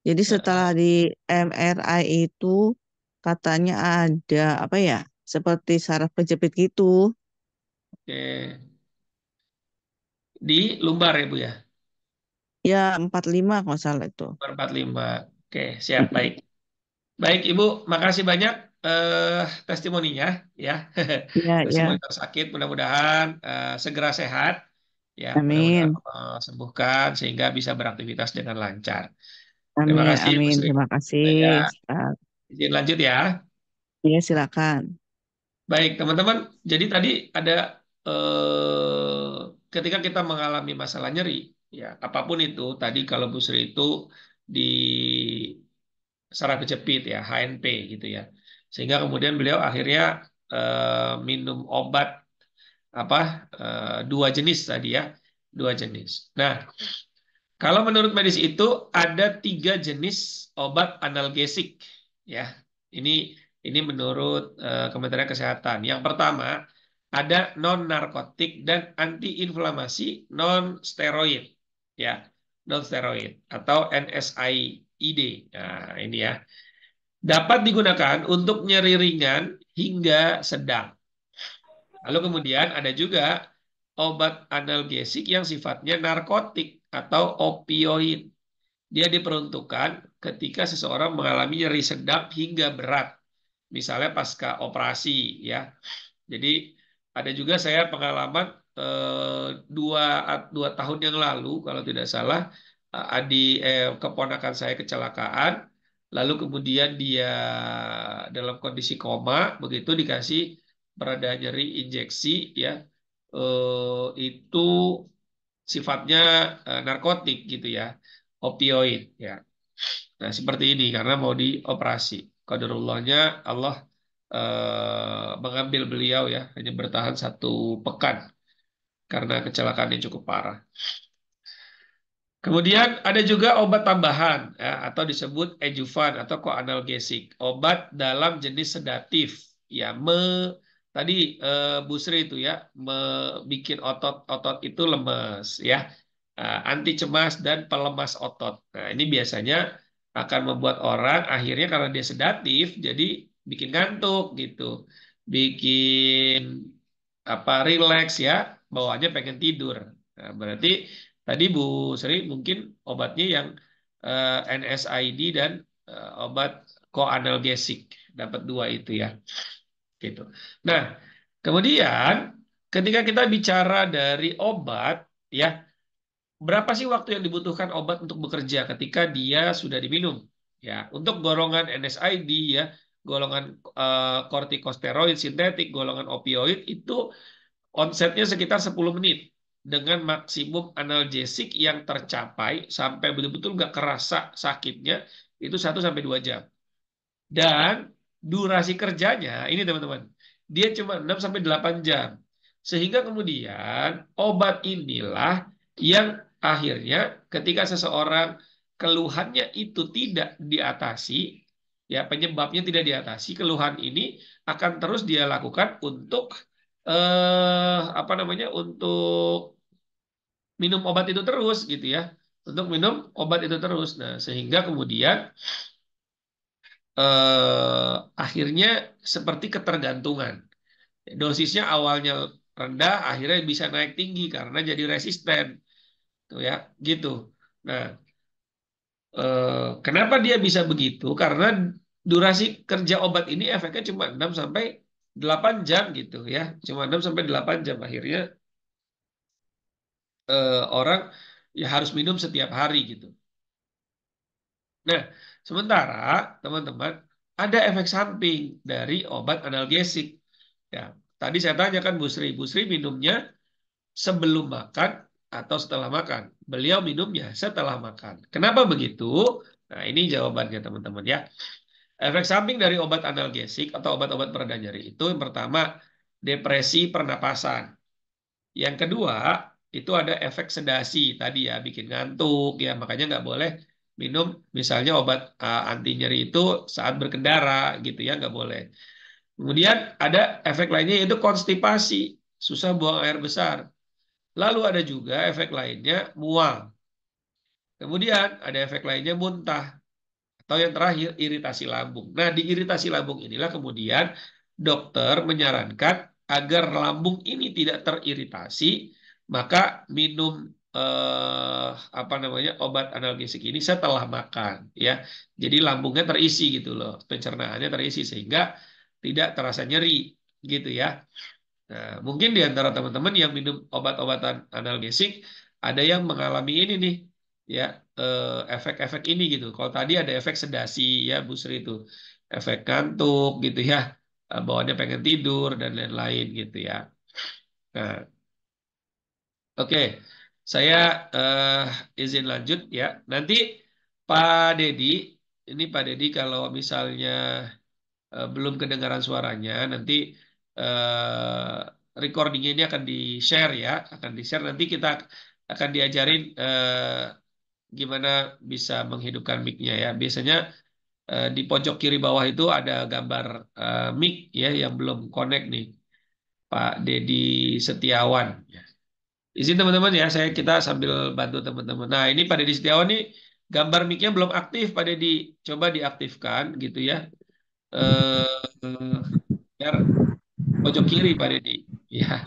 Jadi setelah Heeh, di MRI itu katanya ada apa ya? Seperti saraf kejepit gitu. Oke. Di lumbar ya Bu ya? Ya 45 kalau nggak salah itu. Lumbar 45. Oke, siap, baik. Baik, Ibu, makasih banyak testimoninya ya. Iya, Testimoni ya. tersakit, mudah-mudahan segera sehat ya, mudah-mudahan Amin. Allah sembuhkan sehingga bisa beraktivitas dengan lancar. Terima Amin, kasih Bu amin. Sri. Terima kasih. Saya Ustaz. izin lanjut ya. Iya, silakan. Baik, teman-teman. Jadi tadi ada ketika kita mengalami masalah nyeri, ya apapun itu, tadi kalau Bu Sri itu di saraf kejepit ya, HNP gitu ya. Sehingga kemudian beliau akhirnya minum obat apa 2 jenis tadi ya, 2 jenis. Nah, kalau menurut medis itu ada 3 jenis obat analgesik ya. Ini menurut Kementerian Kesehatan. Yang pertama ada non narkotik dan antiinflamasi non steroid ya, non steroid atau NSAID. Nah, ini ya. Dapat digunakan untuk nyeri ringan hingga sedang. Lalu kemudian ada juga obat analgesik yang sifatnya narkotik atau opioid. dia diperuntukkan ketika seseorang mengalami nyeri sedang hingga berat, misalnya pasca operasi ya. Jadi ada juga saya pengalaman dua, 2 tahun yang lalu kalau tidak salah, keponakan saya kecelakaan, lalu kemudian dia dalam kondisi koma, begitu dikasih pereda nyeri injeksi ya, itu sifatnya narkotik gitu ya, opioid ya. Nah, seperti ini karena mau dioperasi. Qadarullahnya Allah mengambil beliau ya, hanya bertahan 1 pekan karena kecelakaan yang cukup parah. Kemudian ada juga obat tambahan ya, atau disebut ejuvan atau koanalgesik, obat dalam jenis sedatif ya, tadi Bu Sri itu ya, bikin otot-otot itu lemes ya, anti cemas dan pelemas otot. Nah, ini biasanya akan membuat orang akhirnya karena dia sedatif jadi bikin ngantuk gitu, bikin apa rileks ya, bawaannya pengen tidur. Nah, berarti tadi Bu Sri mungkin obatnya yang NSAID dan obat koanalgesik, dapat 2 itu ya, gitu. Nah, kemudian ketika kita bicara dari obat ya, berapa sih waktu yang dibutuhkan obat untuk bekerja ketika dia sudah diminum? Ya, untuk golongan NSAID ya, golongan kortikosteroid sintetik, golongan opioid itu onsetnya sekitar 10 menit dengan maksimum analgesik yang tercapai sampai betul-betul nggak kerasa sakitnya itu 1 sampai 2 jam. Dan durasi kerjanya ini teman-teman, dia cuma 6 sampai 8 jam. Sehingga kemudian obat inilah yang akhirnya ketika seseorang keluhannya itu tidak diatasi, ya penyebabnya tidak diatasi, keluhan ini akan terus dia lakukan untuk apa namanya, untuk minum obat itu terus gitu ya, untuk minum obat itu terus. Nah, sehingga kemudian akhirnya seperti ketergantungan. Dosisnya awalnya rendah, akhirnya bisa naik tinggi karena jadi resisten, tuh ya, gitu. Nah, kenapa dia bisa begitu? Karena durasi kerja obat ini efeknya cuma 6 sampai 8 jam gitu ya, cuma 6 sampai 8 jam. Akhirnya orang ya harus minum setiap hari gitu. Nah, sementara teman-teman ada efek samping dari obat analgesik. Ya, tadi saya tanyakan Bu Sri minumnya sebelum makan atau setelah makan? Beliau minumnya setelah makan. Kenapa begitu? Nah, ini jawabannya teman-teman ya. Efek samping dari obat analgesik atau obat-obat pereda nyeri itu yang pertama depresi pernapasan. Yang kedua, itu ada efek sedasi tadi ya, bikin ngantuk ya, makanya nggak boleh minum misalnya obat anti nyeri itu saat berkendara gitu ya, nggak boleh. Kemudian ada efek lainnya yaitu konstipasi, susah buang air besar. Lalu ada juga efek lainnya mual. Kemudian ada efek lainnya muntah. Atau yang terakhir, iritasi lambung. Nah, di iritasi lambung inilah kemudian dokter menyarankan agar lambung ini tidak teriritasi, maka minum apa namanya, obat analgesik ini setelah makan, ya. Jadi lambungnya terisi gitu loh, pencernaannya terisi sehingga tidak terasa nyeri, gitu ya. Nah, mungkin di antara teman-teman yang minum obat-obatan analgesik ada yang mengalami ini nih, ya, efek-efek ini gitu. Kalau tadi ada efek sedasi ya Bu Sri itu, efek kantuk gitu ya, bawaannya pengen tidur dan lain-lain gitu ya. Nah, oke, saya izin lanjut ya. Nanti Pak Dedi, ini Pak Dedi kalau misalnya belum kedengaran suaranya, nanti recordingnya ini akan di-share ya, akan di-share. Nanti kita akan diajarin gimana bisa menghidupkan mic-nya ya. Biasanya di pojok kiri bawah itu ada gambar mic ya yang belum connect nih, Pak Dedi Setiawan. Izin teman-teman ya, kita sambil bantu teman-teman. Nah, ini Pak Dedi Setiawan nih, gambar mic-nya belum aktif, Pak Dedi. Coba diaktifkan gitu ya. Biar pojok kiri Pak Dedi. Ya,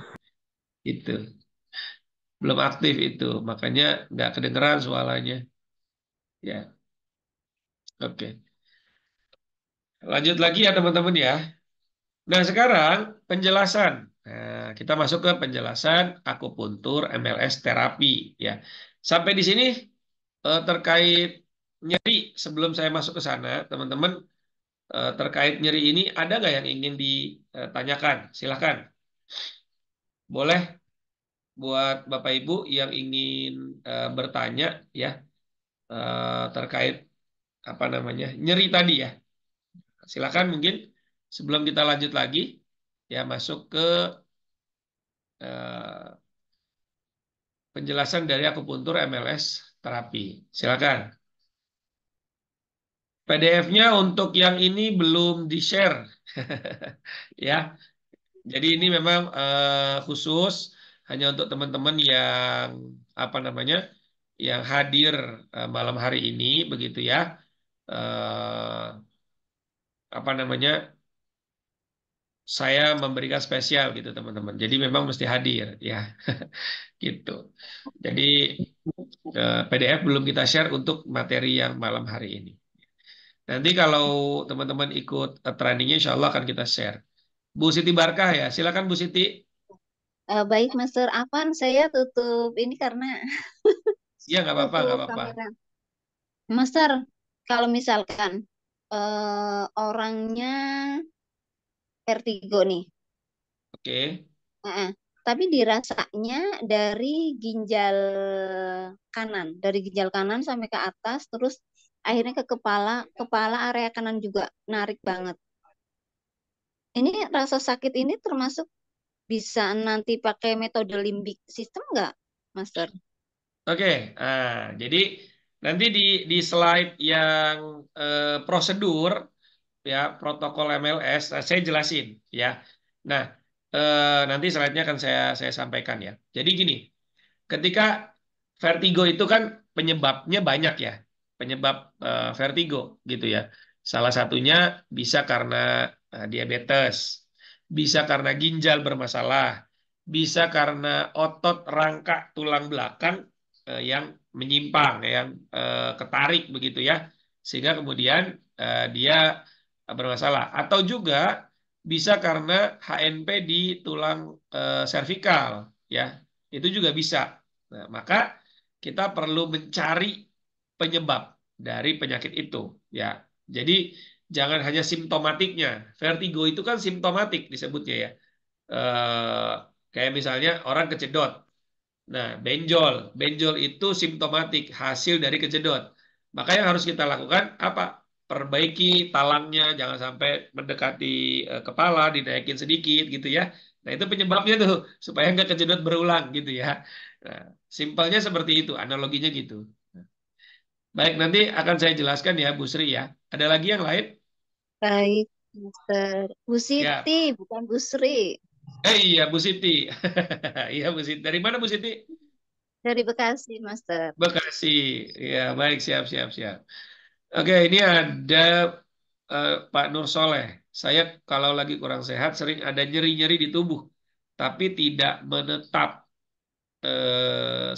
itu. Belum aktif itu, makanya nggak kedengeran suaranya. Ya, oke. Lanjut lagi ya teman-teman ya. Nah, sekarang penjelasan. Nah, kita masuk ke penjelasan akupuntur MLS terapi ya. Sampai di sini terkait nyeri, sebelum saya masuk ke sana, teman-teman, terkait nyeri ini ada nggak yang ingin ditanyakan? Silahkan. Boleh buat Bapak Ibu yang ingin bertanya ya terkait apa namanya nyeri tadi ya. Silakan mungkin sebelum kita lanjut lagi ya masuk ke eh, penjelasan dari akupuntur MLS terapi. Silakan. PDF-nya untuk yang ini belum di-share. Ya. Jadi ini memang khusus hanya untuk teman-teman yang apa namanya? Yang hadir malam hari ini begitu ya. Eh, apa namanya? Saya memberikan spesial gitu teman-teman. Jadi memang mesti hadir ya. Gitu. Jadi PDF belum kita share untuk materi yang malam hari ini. Nanti kalau teman-teman ikut trainingnya, insya Allah akan kita share. Bu Siti Barkah ya, silakan Bu Siti. Baik, Master Afan, saya tutup ini karena Iya nggak apa-apa, nggak tutup apa-apa. kamera. Master, kalau misalkan orangnya vertigo nih, Oke, Heeh. Tapi dirasanya dari ginjal kanan sampai ke atas, terus akhirnya ke kepala, kepala area kanan juga narik banget. Ini rasa sakit ini termasuk bisa nanti pakai metode limbik system nggak, Master? oke. Jadi nanti di slide yang prosedur ya protokol MLS, saya jelasin ya. Nah, nanti slide-nya akan saya sampaikan ya. Jadi gini. Ketika vertigo itu kan penyebabnya banyak ya, penyebab vertigo gitu ya. Salah satunya bisa karena diabetes, bisa karena ginjal bermasalah, bisa karena otot rangka tulang belakang yang menyimpang, yang ketarik begitu ya, sehingga kemudian dia bermasalah. Atau juga bisa karena HNP di tulang servikal ya, itu juga bisa. Nah, maka kita perlu mencari penyebab dari penyakit itu, ya. Jadi jangan hanya simptomatiknya. Vertigo itu kan simptomatik disebutnya ya. Eh, kayak misalnya orang kejedot. Nah, benjol itu simptomatik hasil dari kejedot. Maka yang harus kita lakukan apa? Perbaiki talangnya, jangan sampai mendekati kepala, dinaikin sedikit gitu ya. Nah, itu penyebabnya tuh supaya nggak kejedot berulang gitu ya. Nah, simpelnya seperti itu, analoginya gitu. Baik, nanti akan saya jelaskan ya, Bu Sri ya. Ada lagi yang lain? Baik, Master. Bu Ya. Siti, bukan Bu Sri. Iya, Bu Siti. Iya, Bu Siti. Dari mana Bu Siti? Dari Bekasi, Master. Bekasi. Ya, baik, siap, siap, siap. Oke, ini ada Pak Nur Soleh. Saya kalau lagi kurang sehat sering ada nyeri-nyeri di tubuh, tapi tidak menetap.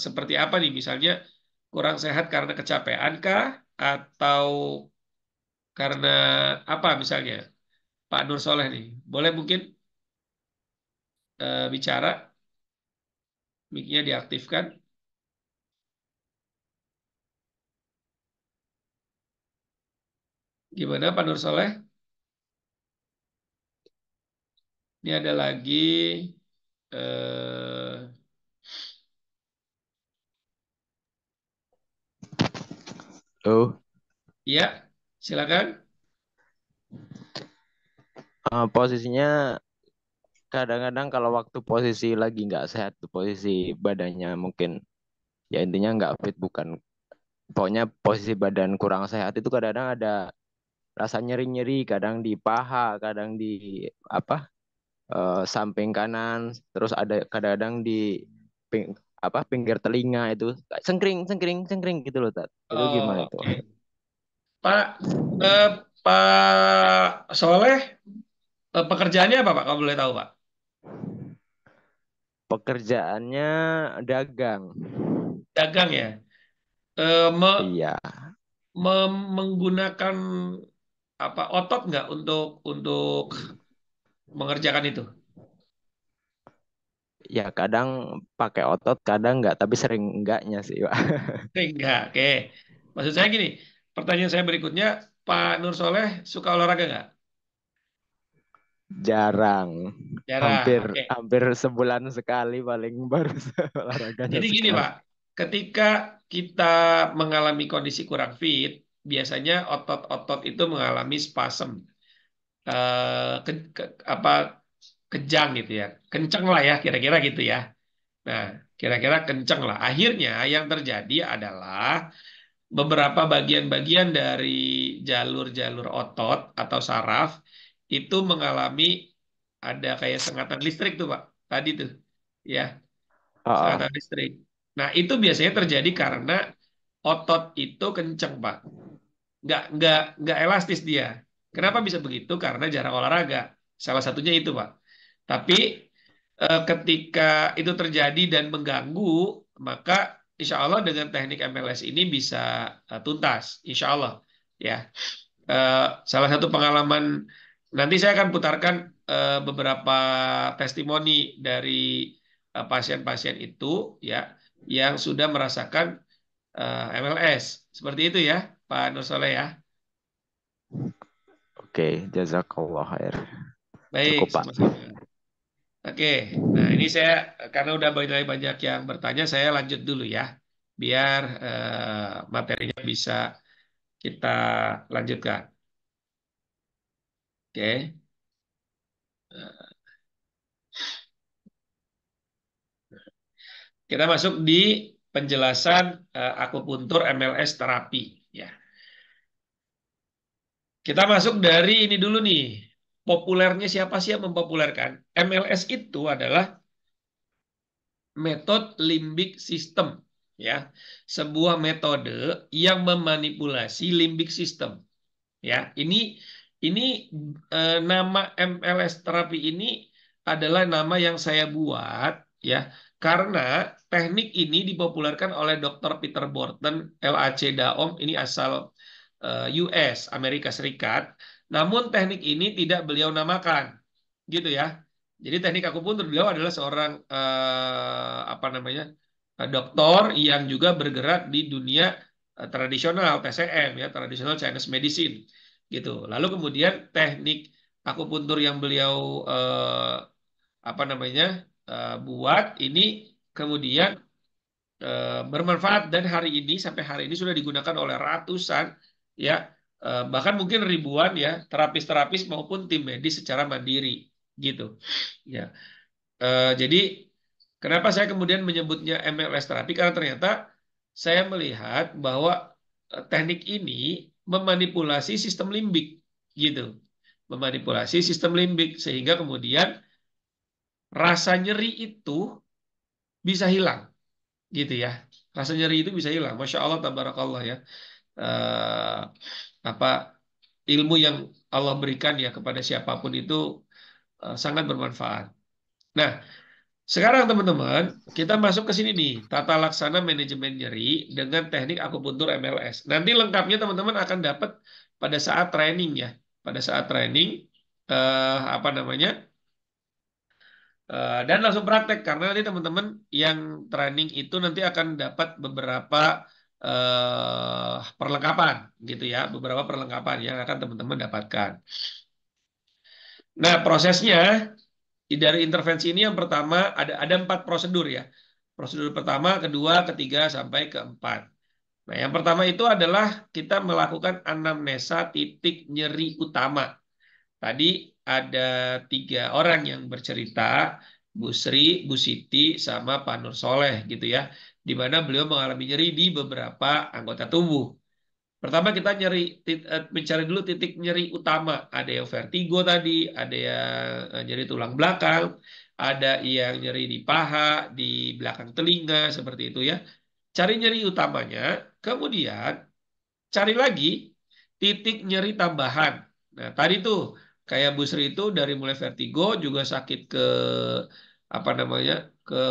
Seperti apa nih? Misalnya kurang sehat karena kecapean kah? Atau karena apa misalnya? Pak Nur Soleh nih. Boleh mungkin bicara, mic-nya diaktifkan. Gimana Pak Nur Soleh? Ini ada lagi. eh, Oh, ya, silakan. posisinya kadang-kadang kalau waktu posisi lagi nggak sehat tuh posisi badannya mungkin ya intinya nggak fit bukan pokoknya posisi badan kurang sehat itu kadang-kadang ada rasa nyeri-nyeri kadang di paha kadang di apa samping kanan terus ada kadang-kadang di pinggir telinga itu sengkring sengkring sengkring gitu loh Tat. Itu gimana Oh, itu? oke. Pak eh, Pak Soleh, pekerjaannya apa Pak? Kalau boleh tahu Pak? Pekerjaannya dagang. Dagang ya. Eh, me- Iya. menggunakan apa otot nggak untuk mengerjakan itu? Ya kadang pakai otot, kadang enggak, tapi sering enggaknya sih, Pak. Enggak, oke. Maksud saya gini, pertanyaan saya berikutnya, Pak Nur Soleh suka olahraga nggak? Jarang. Jarang, Hampir oke. hampir sebulan sekali paling baru olahraganya Jadi gini sekali. Pak, ketika kita mengalami kondisi kurang fit, biasanya otot-otot itu mengalami spasm, apa kejang gitu ya, kenceng lah ya, kira-kira gitu ya. Nah, kira-kira kenceng lah. Akhirnya yang terjadi adalah beberapa bagian-bagian dari jalur-jalur otot atau saraf itu mengalami ada kayak sengatan listrik tuh Pak, tadi tuh, ya. Oh, Sengatan listrik. Nah, itu biasanya terjadi karena otot itu kenceng, Pak. Nggak elastis dia. Kenapa bisa begitu? Karena jarang olahraga. Salah satunya itu, Pak. Tapi ketika itu terjadi dan mengganggu, maka insya Allah dengan teknik MLS ini bisa tuntas. Insya Allah. Ya. Eh, Salah satu pengalaman, nanti saya akan putarkan beberapa testimoni dari pasien-pasien itu ya yang sudah merasakan MLS. Seperti itu ya, Pak Nur Soleh ya. oke, jazakallah khair. Baik, Cukup, Pak. sama-sama. Oke, nah ini saya karena udah banyak yang bertanya, saya lanjut dulu ya, biar materinya bisa kita lanjutkan. Oke. Kita masuk di penjelasan akupuntur MLS terapi. Ya, kita masuk dari ini dulu nih. Populernya siapa sih yang mempopulerkan? MLS itu adalah metode limbik system, ya, sebuah metode yang memanipulasi limbik system. Ya, ini nama MLS terapi ini adalah nama yang saya buat ya karena teknik ini dipopulerkan oleh Dr. Peter Borton, LAC Daom, ini asal US, Amerika Serikat. Namun teknik ini tidak beliau namakan, gitu ya. Jadi teknik akupuntur beliau adalah seorang apa namanya dokter yang juga bergerak di dunia tradisional TCM ya, tradisional Chinese medicine gitu. Lalu kemudian teknik akupuntur yang beliau apa namanya buat ini kemudian bermanfaat dan hari ini sampai hari ini sudah digunakan oleh ratusan ya bahkan mungkin ribuan ya terapis-terapis maupun tim medis secara mandiri gitu ya. Jadi kenapa saya kemudian menyebutnya MLS terapi karena ternyata saya melihat bahwa teknik ini memanipulasi sistem limbik gitu. Memanipulasi sistem limbik sehingga kemudian rasa nyeri itu bisa hilang gitu ya. Rasa nyeri itu bisa hilang. Masya Allah, tabarakallah ya. Eh, apa ilmu yang Allah berikan ya kepada siapapun itu sangat bermanfaat. Nah, sekarang teman-teman, kita masuk ke sini nih, tata laksana manajemen nyeri dengan teknik akupuntur MLS. Nanti lengkapnya teman-teman akan dapat pada saat training ya. Pada saat training, apa namanya, dan langsung praktek. Karena nanti teman-teman yang training itu nanti akan dapat beberapa perlengkapan gitu ya. Beberapa perlengkapan yang akan teman-teman dapatkan. Nah, prosesnya dari intervensi ini yang pertama ada 4 prosedur ya. Prosedur pertama, kedua, ketiga, sampai keempat. Nah, yang pertama itu adalah kita melakukan anamnesa titik nyeri utama. Tadi ada 3 orang yang bercerita, Bu Sri, Bu Siti, sama Pak Nur Soleh gitu ya. Di mana beliau mengalami nyeri di beberapa anggota tubuh. Pertama kita mencari dulu titik nyeri utama. Ada yang vertigo tadi, ada yang nyeri tulang belakang, ada yang nyeri di paha, di belakang telinga, seperti itu ya. Cari nyeri utamanya, kemudian cari lagi titik nyeri tambahan. Nah, tadi tuh kayak Bu Sri itu dari mulai vertigo juga sakit ke apa namanya? Ke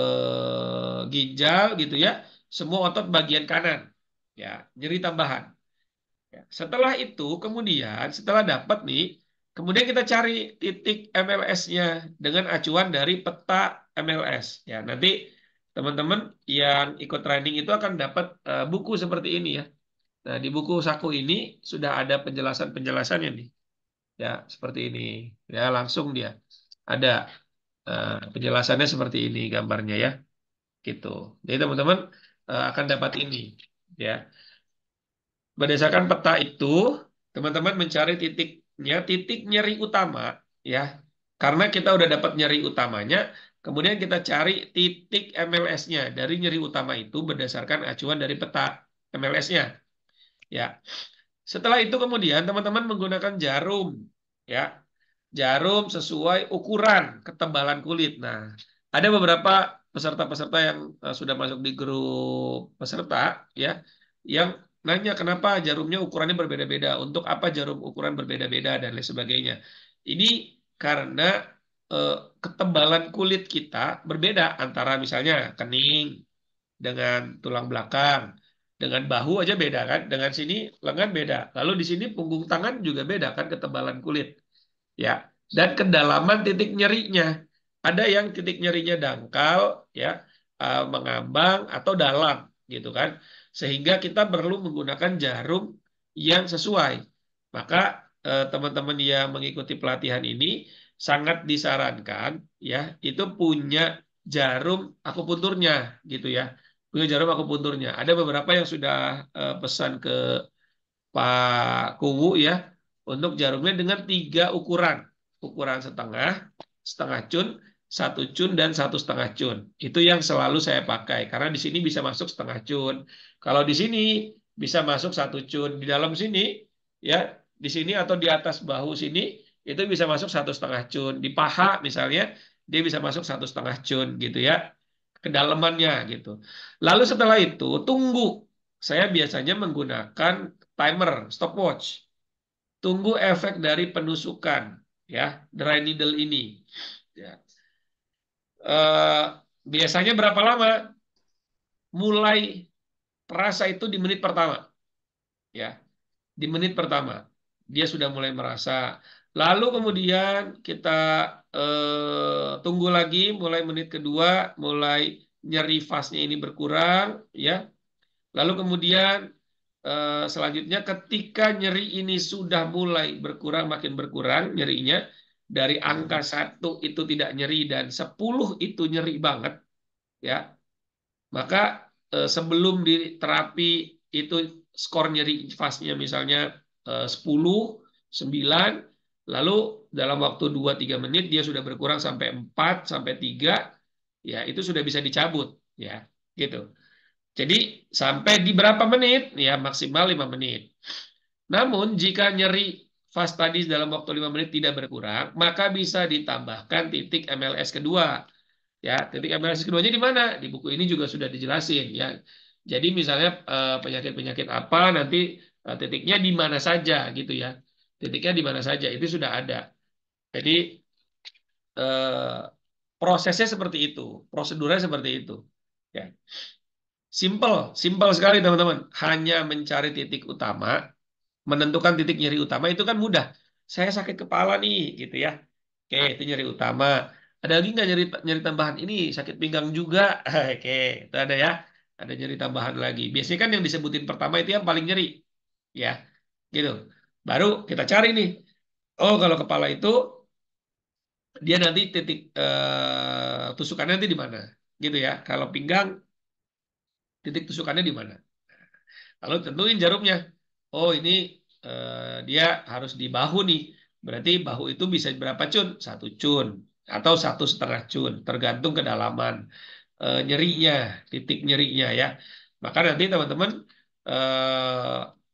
ginjal gitu ya. Semua otot bagian kanan. Ya, nyeri tambahan. Ya, setelah itu kemudian setelah dapat nih, kemudian kita cari titik MLS-nya dengan acuan dari peta MLS. Ya, nanti teman-teman yang ikut training itu akan dapat buku seperti ini ya. Nah, di buku saku ini sudah ada penjelasan-penjelasannya nih. Ya, seperti ini. Ya, langsung dia ada penjelasannya seperti ini gambarnya ya. Gitu. Jadi teman-teman akan dapat ini ya. Berdasarkan peta itu, teman-teman mencari titiknya, titik nyeri utama ya. Karena kita udah dapat nyeri utamanya, kemudian kita cari titik MLS-nya dari nyeri utama itu berdasarkan acuan dari peta MLS-nya. Ya. Setelah itu kemudian teman-teman menggunakan jarum ya. Jarum sesuai ukuran ketebalan kulit. Nah, ada beberapa peserta-peserta yang sudah masuk di grup peserta ya yang nanya kenapa jarumnya ukurannya berbeda-beda, untuk apa jarum ukuran berbeda-beda dan lain sebagainya. Ini karena eh, ketebalan kulit kita berbeda antara misalnya kening dengan tulang belakang, dengan bahu aja beda kan, dengan sini lengan beda, lalu di sini punggung tangan juga beda kan ketebalan kulit ya, dan kedalaman titik nyerinya. Ada yang titik nyerinya dangkal ya, mengambang atau dalam gitu kan, sehingga kita perlu menggunakan jarum yang sesuai. Maka teman-teman yang mengikuti pelatihan ini sangat disarankan ya itu punya jarum akupunturnya gitu ya, punya jarum akupunturnya. Ada beberapa yang sudah pesan ke Pak Kuwu ya untuk jarumnya dengan 3 ukuran, ukuran setengah, setengah cun, 1 cun dan 1,5 cun. Itu yang selalu saya pakai karena di sini bisa masuk setengah cun. Kalau di sini bisa masuk 1 cun, di dalam sini ya, di sini atau di atas bahu sini itu bisa masuk 1,5 cun. Di paha misalnya dia bisa masuk 1,5 cun gitu ya, kedalamannya gitu. Lalu setelah itu tunggu. Saya biasanya menggunakan timer, stopwatch. Tunggu efek dari penusukan, ya, dry needle ini. Ya. Biasanya berapa lama? Mulai terasa itu di menit pertama, ya, di menit pertama dia sudah mulai merasa. Lalu kemudian kita tunggu lagi, mulai menit kedua, mulai nyeri fasnya ini berkurang, ya. Lalu kemudian selanjutnya ketika nyeri ini sudah mulai berkurang, makin berkurang nyerinya, dari angka 1 itu tidak nyeri dan 10 itu nyeri banget, ya, maka sebelum diterapi itu skor nyeri fasnya misalnya 10, 9, lalu dalam waktu 2-3 menit dia sudah berkurang sampai 4, sampai 3, ya itu sudah bisa dicabut, ya, gitu. Jadi sampai di berapa menit? Ya maksimal 5 menit. Namun jika nyeri fas tadi dalam waktu 5 menit tidak berkurang, maka bisa ditambahkan titik MLS kedua. Ya, titik MLS keduanya di mana? Di buku ini juga sudah dijelasin ya. Jadi misalnya penyakit-penyakit apa nanti titiknya di mana saja gitu ya. Titiknya di mana saja itu sudah ada. Jadi prosesnya seperti itu, prosedurnya seperti itu. Ya. Simple sekali teman-teman. Hanya mencari titik utama, menentukan titik nyeri utama itu kan mudah. Saya sakit kepala nih, gitu ya. Oke, itu nyeri utama. Ada lagi nggak nyeri nyeri tambahan? Ini sakit pinggang juga. Oke, itu ada ya. Ada nyeri tambahan lagi. Biasanya kan yang disebutin pertama itu yang paling nyeri, ya, gitu. Baru kita cari nih. Oh, kalau kepala itu dia nanti titik tusukannya nanti di mana, gitu ya. Kalau pinggang titik tusukannya di mana? Lalu tentuin jarumnya. Oh ini dia harus di bahu nih. Berarti bahu itu bisa berapa cun? 1 cun atau 1,5 cun, tergantung kedalaman nyerinya, titik nyerinya ya. Maka nanti teman-teman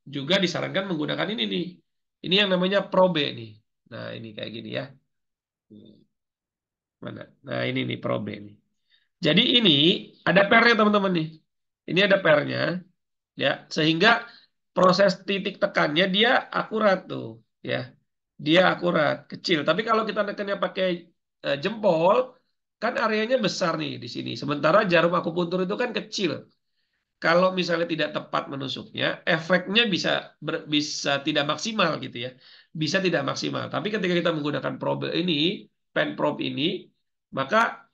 juga disarankan menggunakan ini nih. Ini yang namanya probe nih. Nah ini kayak gini ya. Mana? Nah ini nih probe nih. Jadi ini ada pernya teman-teman nih. Ini ada pernya. Ya, sehingga proses titik tekannya dia akurat tuh, ya. Dia akurat, kecil. Tapi kalau kita nekannya pakai jempol, kan areanya besar nih di sini. Sementara jarum akupuntur itu kan kecil. kalau misalnya tidak tepat menusuknya, efeknya bisa tidak maksimal gitu ya. Bisa tidak maksimal. Tapi ketika kita menggunakan probe ini, pen probe ini, maka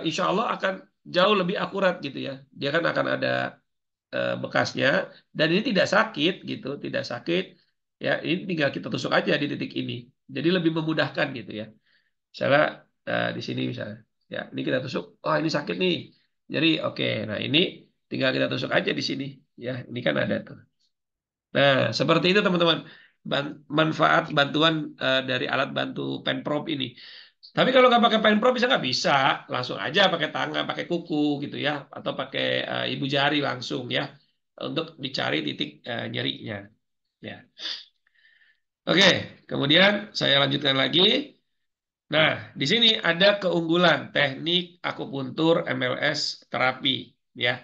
insya Allah akan jauh lebih akurat gitu ya. Dia kan akan ada bekasnya dan ini tidak sakit gitu, tidak sakit. Ya, ini tinggal kita tusuk aja di titik ini. Jadi lebih memudahkan gitu ya. Misalnya di sini misalnya, ya ini kita tusuk, oh ini sakit nih. Jadi oke, nah ini tinggal kita tusuk aja di sini, ya ini kan ada tuh. Nah seperti itu teman-teman, manfaat bantuan dari alat bantu pen probe ini. Tapi kalau nggak pakai pen probe nggak bisa, langsung aja pakai tangan, pakai kuku gitu ya, atau pakai ibu jari langsung ya, untuk dicari titik nyerinya. Ya, oke. Kemudian saya lanjutkan lagi. Nah, di sini ada keunggulan teknik akupuntur MLS terapi, ya.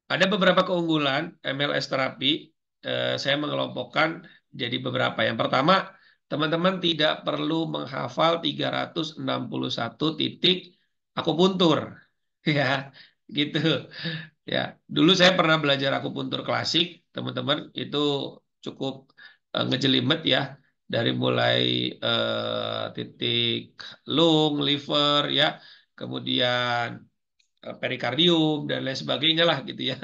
Ada beberapa keunggulan MLS terapi. Saya mengelompokkan jadi beberapa. Yang pertama, teman-teman tidak perlu menghafal 361 titik akupuntur, ya, gitu. Ya, dulu saya pernah belajar akupuntur klasik, teman-teman, itu cukup ngejelimet ya, dari mulai titik lung, liver, ya, kemudian perikardium dan lain sebagainya lah gitu ya,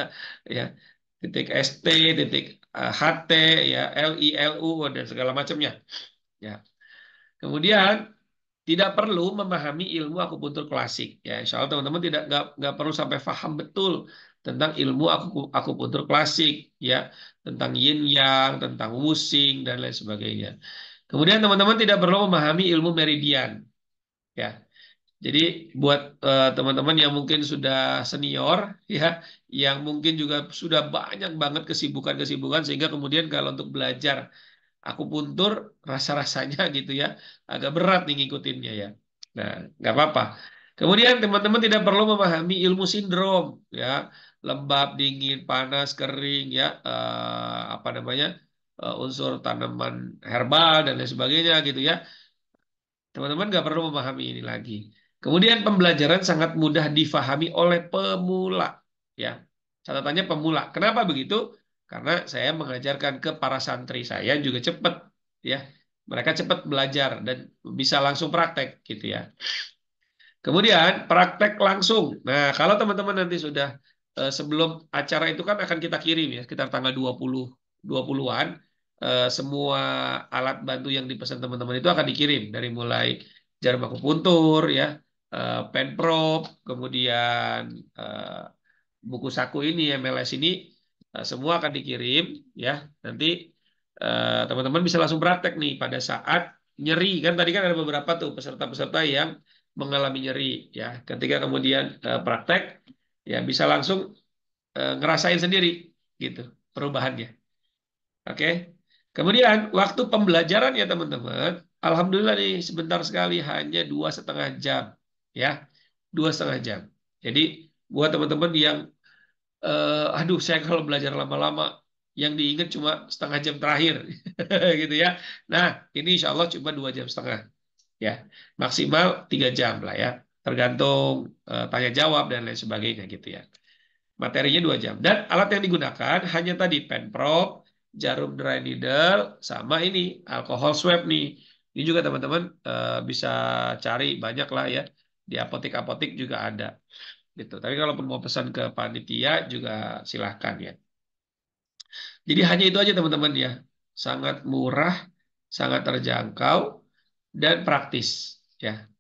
ya, titik ST, titik HT, ya, LI, LU dan segala macamnya, ya. Kemudian tidak perlu memahami ilmu akupuntur klasik. Ya, insya Allah teman-teman nggak perlu sampai paham betul tentang ilmu akupuntur klasik, ya, tentang yin yang, tentang wusing dan lain sebagainya. Kemudian teman-teman tidak perlu memahami ilmu meridian, ya. Jadi buat teman-teman yang mungkin sudah senior, ya, yang mungkin juga sudah banyak banget kesibukan-kesibukan sehingga kemudian kalau untuk belajar akupuntur rasa-rasanya gitu ya agak berat nih ngikutinnya ya. Nah, nggak apa-apa. Kemudian teman-teman tidak perlu memahami ilmu sindrom ya, lembab, dingin, panas, kering ya, apa namanya, unsur tanaman herbal dan lain sebagainya gitu ya. Teman-teman nggak perlu memahami ini lagi. Kemudian pembelajaran sangat mudah difahami oleh pemula ya. Catatannya pemula. Kenapa begitu? Karena saya mengajarkan ke para santri saya juga cepat ya. Mereka cepat belajar dan bisa langsung praktek gitu ya. Kemudian praktek langsung. Nah, kalau teman-teman nanti sudah sebelum acara itu kan akan kita kirim ya sekitar tanggal 20-an, semua alat bantu yang dipesan teman-teman itu akan dikirim dari mulai jarum akupuntur ya, pen probe, kemudian buku saku ini MLS ini, semua akan dikirim ya. Nanti teman-teman bisa langsung praktek nih pada saat nyeri, kan tadi kan ada beberapa tuh peserta-peserta yang mengalami nyeri ya. Ketika kemudian praktek ya bisa langsung ngerasain sendiri gitu perubahannya. Oke. Kemudian waktu pembelajaran ya teman-teman, alhamdulillah nih sebentar sekali, hanya 2,5 jam ya, 2,5 jam. Jadi buat teman-teman yang aduh saya kalau belajar lama-lama yang diingat cuma setengah jam terakhir gitu ya. Nah ini insya Allah cuma 2,5 jam ya, maksimal 3 jam lah ya, tergantung tanya jawab dan lain sebagainya gitu ya. Materinya 2 jam dan alat yang digunakan hanya tadi pen probe, jarum dry needle, sama ini alkohol swab nih. Ini juga teman-teman bisa cari banyak lah ya, di apotek-apotek juga ada gitu. Tapi kalau mau pesan ke panitia juga silahkan ya. Jadi hanya itu aja teman-teman ya. Sangat murah, sangat terjangkau, dan praktis ya.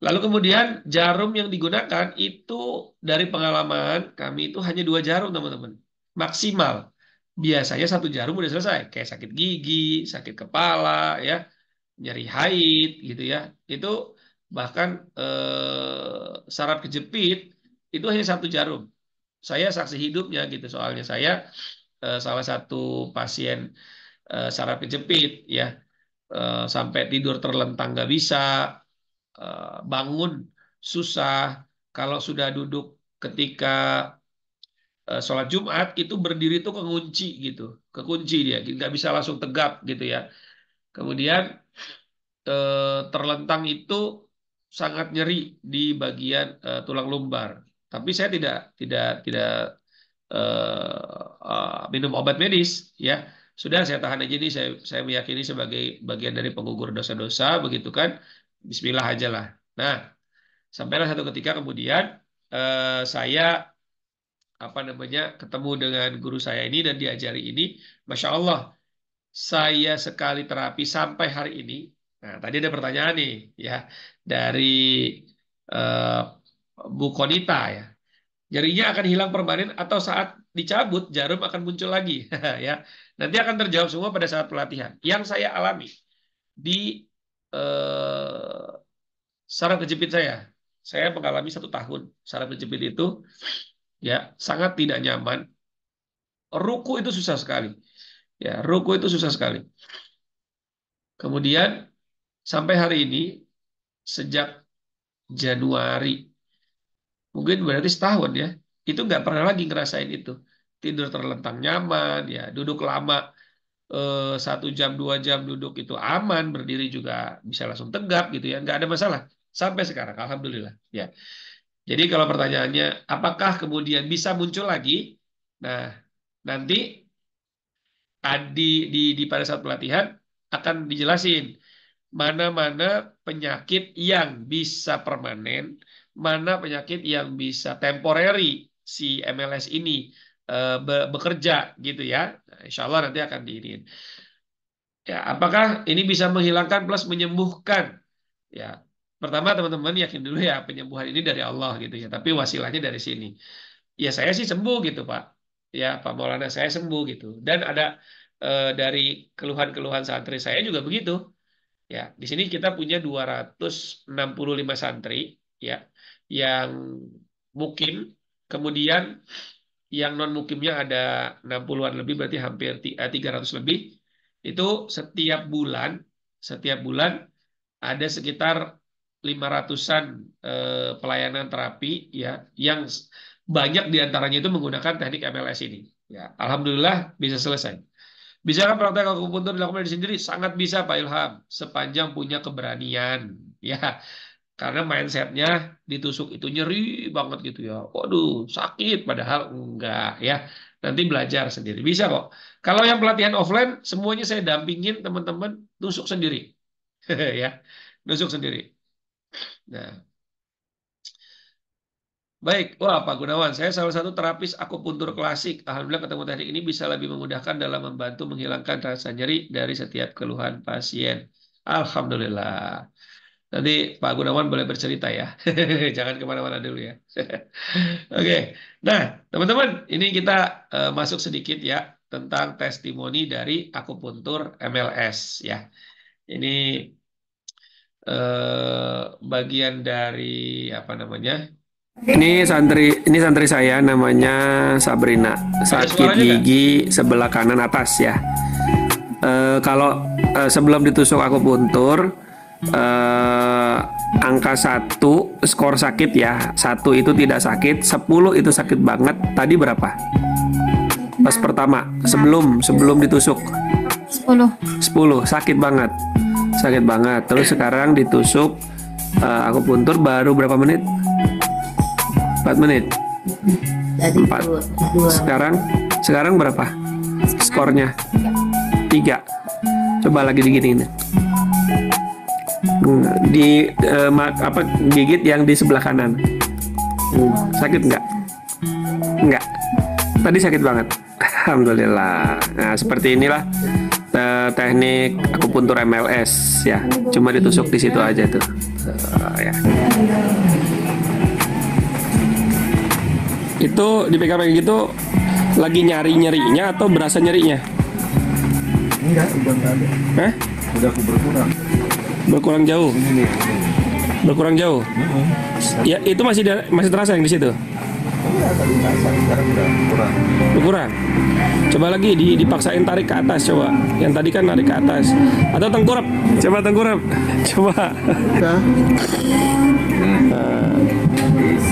Lalu kemudian jarum yang digunakan itu dari pengalaman kami itu hanya 2 jarum teman-teman. Maksimal. Biasanya 1 jarum udah selesai. Kayak sakit gigi, sakit kepala ya, nyeri haid gitu ya. Itu bahkan saraf kejepit itu hanya 1 jarum. Saya saksi hidupnya gitu, soalnya saya salah satu pasien saraf kejepit ya, sampai tidur terlentang nggak bisa, bangun susah, kalau sudah duduk ketika sholat Jumat itu berdiri tuh kekunci gitu, kekunci dia nggak bisa langsung tegap gitu ya. Kemudian terlentang itu sangat nyeri di bagian tulang lumbar Tapi saya tidak minum obat medis, ya. Sudah saya tahan aja ini, saya meyakini sebagai bagian dari penggugur dosa-dosa, begitu kan? Bismillah aja lah. Nah, sampailah satu ketika kemudian saya ketemu dengan guru saya ini dan diajari ini, Masya Allah, saya sekali terapi sampai hari ini. Nah, tadi ada pertanyaan nih, ya, dari Bu Konita, ya. Nyerinya akan hilang permanen atau saat dicabut jarum akan muncul lagi, ya. Nanti akan terjawab semua pada saat pelatihan. Yang saya alami di saraf kejepit saya mengalami 1 tahun saraf kejepit itu, ya, sangat tidak nyaman. Ruku itu susah sekali, ya, ruku itu susah sekali. Kemudian sampai hari ini sejak Januari, mungkin berarti setahun, ya, itu nggak pernah lagi ngerasain itu. Tidur terlentang nyaman, ya, duduk lama 1 jam 2 jam duduk itu aman, berdiri juga bisa langsung tegap gitu, ya, nggak ada masalah sampai sekarang, alhamdulillah, ya. Jadi kalau pertanyaannya apakah kemudian bisa muncul lagi, nah nanti pada saat pelatihan akan dijelasin mana-mana penyakit yang bisa permanen, mana penyakit yang bisa temporary si MLS ini bekerja gitu, ya. Nah, insya Allah nanti akan diinin. Ya, apakah ini bisa menghilangkan plus menyembuhkan? Ya, pertama teman-teman yakin dulu ya penyembuhan ini dari Allah gitu, ya. Tapi wasilahnya dari sini. Ya saya sih sembuh gitu Pak. Ya Pak Maulana, saya sembuh gitu. Dan ada dari keluhan-keluhan santri saya juga begitu. Ya, di sini kita punya 265 santri, ya, yang mukim, kemudian yang non mukimnya ada 60-an lebih, berarti hampir 300 lebih. Itu setiap bulan ada sekitar 500-an pelayanan terapi, ya, yang banyak diantaranya itu menggunakan teknik MLS ini. Ya, alhamdulillah bisa selesai. Bisa kan praktek akupuntur dilakukan di sendiri? Sangat bisa Pak Ilham, sepanjang punya keberanian, ya. Karena mindsetnya ditusuk itu nyeri banget gitu, ya. Waduh, sakit, padahal enggak, ya. Nanti belajar sendiri, bisa kok. Kalau yang pelatihan offline, semuanya saya dampingin teman-teman tusuk sendiri, ya, tusuk sendiri. Nah. Baik, wah Pak Gunawan, saya salah satu terapis akupuntur klasik. Alhamdulillah ketemu teknik ini bisa lebih memudahkan dalam membantu menghilangkan rasa nyeri dari setiap keluhan pasien. Alhamdulillah. Nanti Pak Gunawan boleh bercerita, ya. Jangan kemana-mana dulu, ya. Oke. Nah, teman-teman, ini kita masuk sedikit, ya, tentang testimoni dari akupuntur MLS, ya. Ini bagian dari apa namanya? Ini santri saya namanya Sabrina, sakit gigi sebelah kanan atas, ya. Kalau sebelum ditusuk akupuntur, angka 1 skor sakit, ya. 1 itu tidak sakit, 10 itu sakit banget. Tadi berapa? Pas pertama, sebelum ditusuk 10 sakit banget. Terus sekarang ditusuk akupuntur baru berapa menit? 4 menit. 4. Sekarang berapa skornya? 3. Coba lagi diginiin. Gigit yang di sebelah kanan. Sakit nggak? Nggak. Tadi sakit banget. Alhamdulillah. Nah, seperti inilah teknik akupuntur MLS, ya. Cuma ditusuk di situ aja tuh. Ya. Itu dipegang kayak gitu lagi nyerinya atau berasa nyerinya? Enggak, udah enggak ada. Hah? Udah berkurang. Berkurang jauh. Berkurang jauh. Ya, itu masih terasa yang di situ. Iya, tadi terasa, sekarang udah kurang. Berkurang. Coba lagi dipaksain tarik ke atas, coba. Yang tadi kan narik ke atas. Atau tengkurap. Coba tengkurap. Coba. Nah,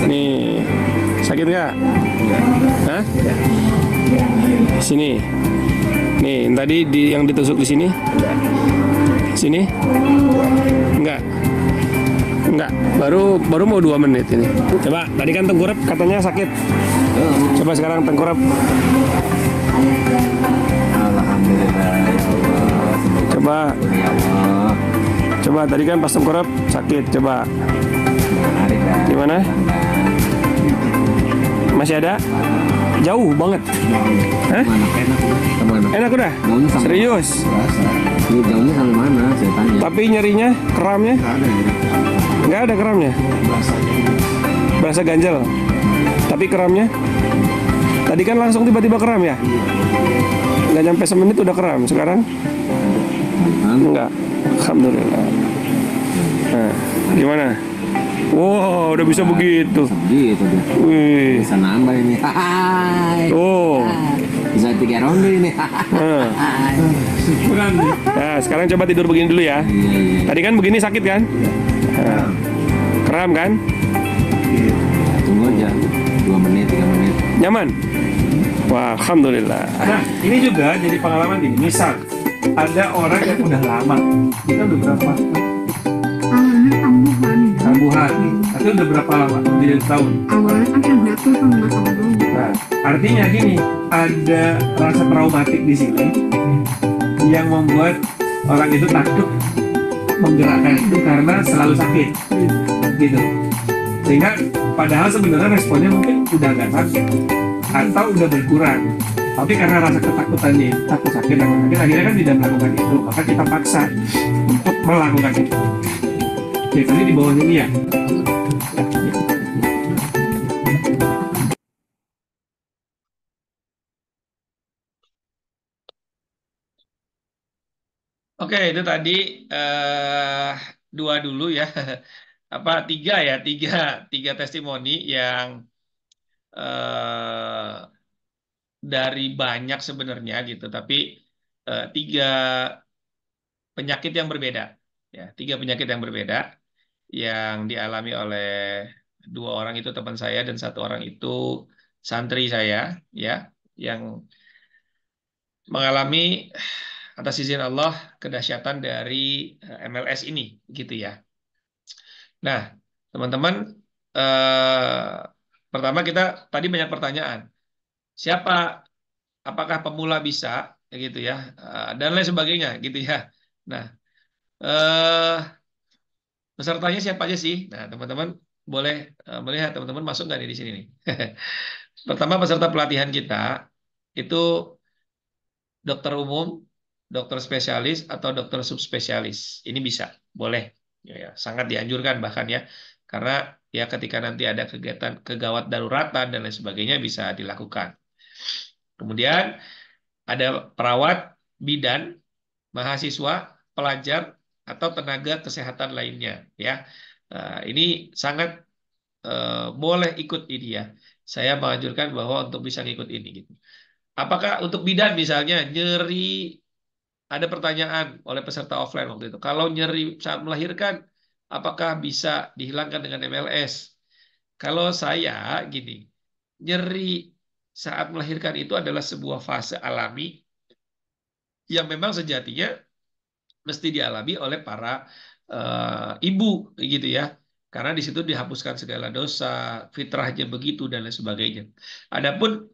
nih. Sakit nggak? Hah? Sini. Nih, tadi yang ditusuk di sini. Sini? Enggak. Enggak, baru mau 2 menit ini. Coba, tadi kan tengkurap katanya sakit. Coba sekarang tengkurap. Alhamdulillah ya Allah. Coba, Ya Allah. coba tadi kan pas tengkurap sakit. Coba, Menarik dah. gimana? Masih ada? Jauh banget. Hah? Mana enak udah. Kemana? Enak udah? Jauhnya sampai Serius? berasa. Ini jauhnya sampai mana? Saya tanya. Tapi nyerinya, keramnya? Nggak ada ya. Nggak ada keramnya. Berasa ganjel. Tapi keramnya? Tadi kan langsung tiba-tiba keram ya? Nggak nyampe semenit udah keram. Sekarang? Enggak. Alhamdulillah. Nah, gimana? Wow, udah bisa begitu. Gitu deh. Wih. Bisa nambah ini. Hai. Oh. Bisa 3 ronde ini. Nah. Nah, sekarang coba tidur begini dulu ya. Tadi kan begini sakit kan? Nah. Kram kan? Tunggu aja 2 menit 3 menit. Nyaman? Wah, alhamdulillah. Nah, ini juga jadi pengalaman gini. Misal, ada orang yang udah lama, kita udah berapa? Kambuhan. Tapi udah berapa lama? 3 tahun. Awalnya kan yang jatuh sama Mas Abang. Nah, artinya gini, ada rasa traumatik di sini yang membuat orang itu takut menggerakkan itu karena selalu sakit, gitu. Sehingga padahal sebenarnya responnya mungkin udah nggak sakit atau udah berkurang. Tapi karena rasa ketakutannya, takut sakit, akhirnya kan tidak melakukan itu. Maka kita paksa untuk melakukan itu. Oke, tadi di bawah ini ya. Oke, itu tadi 2 dulu ya. Apa 3 ya? 3 testimoni yang eh, dari banyak sebenarnya gitu, tapi 3 penyakit yang berbeda, ya 3 penyakit yang berbeda yang dialami oleh 2 orang itu teman saya dan 1 orang itu santri saya, ya, yang mengalami atas izin Allah kedahsyatan dari MLS ini, gitu ya. Nah, teman-teman, pertama kita tadi banyak pertanyaan, siapa, apakah pemula bisa, gitu ya, dan lain sebagainya, gitu ya. Nah, pesertanya siapa aja sih? Nah, teman-teman boleh melihat, teman-teman masuk nggak nih di sini nih? Pertama, peserta pelatihan kita itu dokter umum, dokter spesialis, atau dokter subspesialis. Ini bisa, boleh, ya, sangat dianjurkan bahkan ya, karena ya ketika nanti ada kegiatan kegawat daruratan dan lain sebagainya bisa dilakukan. Kemudian ada perawat, bidan, mahasiswa, pelajar, atau tenaga kesehatan lainnya, ya. Ini sangat boleh ikut ini ya. Saya menganjurkan bahwa untuk bisa ngikut ini gitu. Apakah untuk bidan misalnya nyeri, ada pertanyaan oleh peserta offline waktu itu. Kalau nyeri saat melahirkan, apakah bisa dihilangkan dengan MLS? Kalau saya gini, nyeri saat melahirkan itu adalah sebuah fase alami yang memang sejatinya mesti dialami oleh para ibu, gitu ya. Karena di situ dihapuskan segala dosa, fitrahnya begitu dan lain sebagainya. Adapun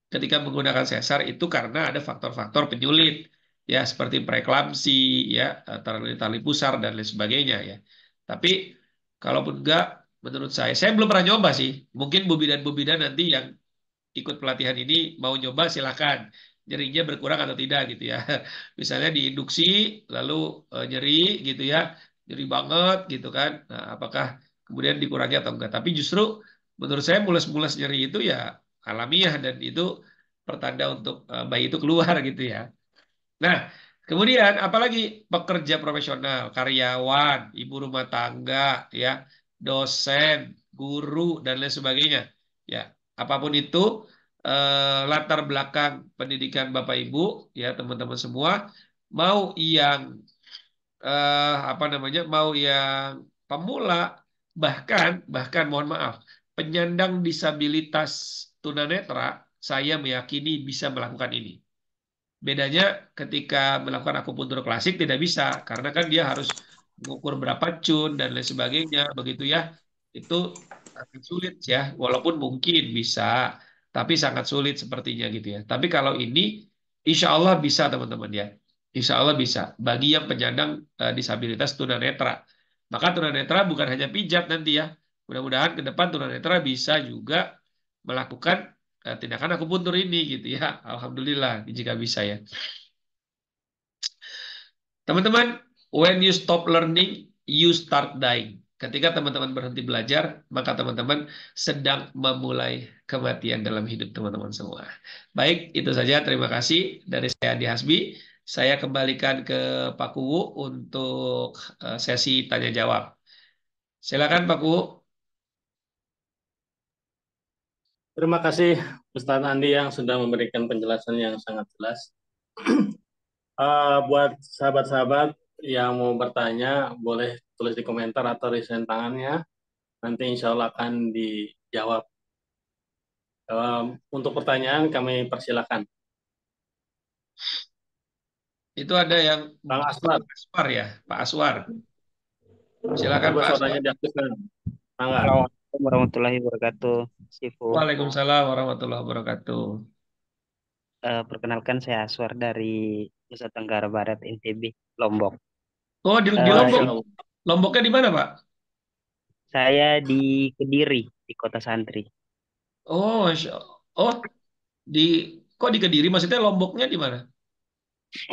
ketika menggunakan sesar itu karena ada faktor-faktor penyulit, ya seperti preeklamsi, ya tali pusar dan lain sebagainya ya. Tapi kalaupun enggak, menurut saya belum pernah nyoba sih. Mungkin bu bidan nanti yang ikut pelatihan ini mau nyoba silakan. Nyerinya berkurang atau tidak gitu ya. Misalnya diinduksi lalu nyeri gitu ya, nyeri banget gitu kan. Nah, apakah kemudian dikurangi atau enggak? Tapi justru menurut saya mules-mules nyeri itu ya alamiah dan itu pertanda untuk bayi itu keluar gitu ya. Nah, kemudian apalagi pekerja profesional, karyawan, ibu rumah tangga, ya, dosen, guru dan lain sebagainya. Ya, apapun itu latar belakang pendidikan Bapak Ibu, ya teman-teman semua, mau yang apa namanya, mau yang pemula, bahkan mohon maaf, penyandang disabilitas tunanetra, saya meyakini bisa melakukan ini. Bedanya ketika melakukan akupuntur klasik tidak bisa, karena kan dia harus mengukur berapa cun dan lain sebagainya, begitu ya. Itu sangat sulit ya, walaupun mungkin bisa, tapi sangat sulit sepertinya gitu ya. Tapi kalau ini, insya Allah bisa teman-teman ya. Insya Allah bisa. Bagi yang penyandang disabilitas tunanetra. Maka tunanetra bukan hanya pijat nanti ya. Mudah-mudahan ke depan tunanetra bisa juga melakukan tindakan akupuntur ini gitu ya. Alhamdulillah jika bisa ya. Teman-teman, when you stop learning, you start dying. Ketika teman-teman berhenti belajar, maka teman-teman sedang memulai kematian dalam hidup teman-teman semua. Baik, itu saja. Terima kasih dari saya Adi Hasbi. Saya kembalikan ke Pak Kuwu untuk sesi tanya jawab. Silakan Pak Kuwu. Terima kasih Ustadz Andi yang sudah memberikan penjelasan yang sangat jelas. Buat sahabat-sahabat yang mau bertanya, boleh tulis di komentar atau raise tangannya. Nanti insya Allah akan dijawab. Untuk pertanyaan kami persilakan. Itu ada yang Bang Aswar. Aswar ya, Pak Aswar. Silakan Pak Aswar. Suaranya diaktifkan. Assalamualaikum warahmatullahi wabarakatuh. Sifu. Waalaikumsalam warahmatullahi wabarakatuh. Perkenalkan saya Aswar dari Nusa Tenggara Barat, NTB, Lombok. Oh, di Lombok. Lomboknya di mana, Pak? Saya di Kediri, di Kota Santri. Oh, kok di Kediri? Maksudnya Lomboknya di mana?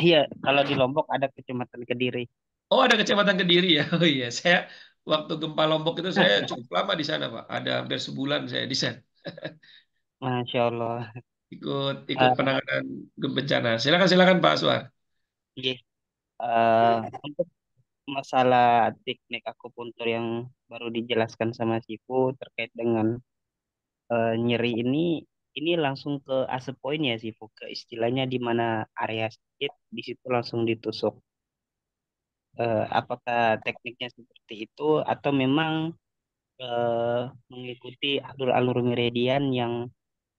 Iya, kalau di Lombok ada Kecamatan Kediri. Oh, ada Kecamatan Kediri ya. Oh iya, saya waktu gempa Lombok itu saya cukup lama di sana, Pak. Ada hampir sebulan saya di sana. Masya Allah. Ikut penanganan bencana. Silakan Pak Aswar. Iya. Untuk masalah teknik akupuntur yang baru dijelaskan sama Sifu terkait dengan nyeri ini langsung ke asap poin ya Sifu, ke istilahnya di mana area sakit di situ langsung ditusuk. Apakah tekniknya seperti itu atau memang mengikuti alur-alur meridian yang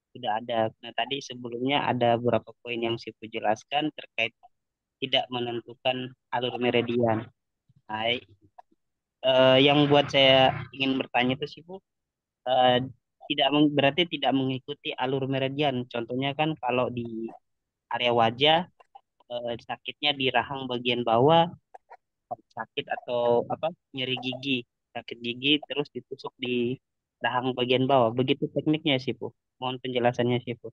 sudah ada? Nah, tadi sebelumnya ada beberapa poin yang Sifu jelaskan terkait tidak menentukan alur meridian. Nah, yang buat saya ingin bertanya itu Sifu, berarti tidak mengikuti alur meridian. Contohnya kan kalau di area wajah sakitnya di rahang bagian bawah, sakit atau nyeri gigi, sakit gigi terus ditusuk di rahang bagian bawah. Begitu tekniknya Sifu. Mohon penjelasannya Sifu.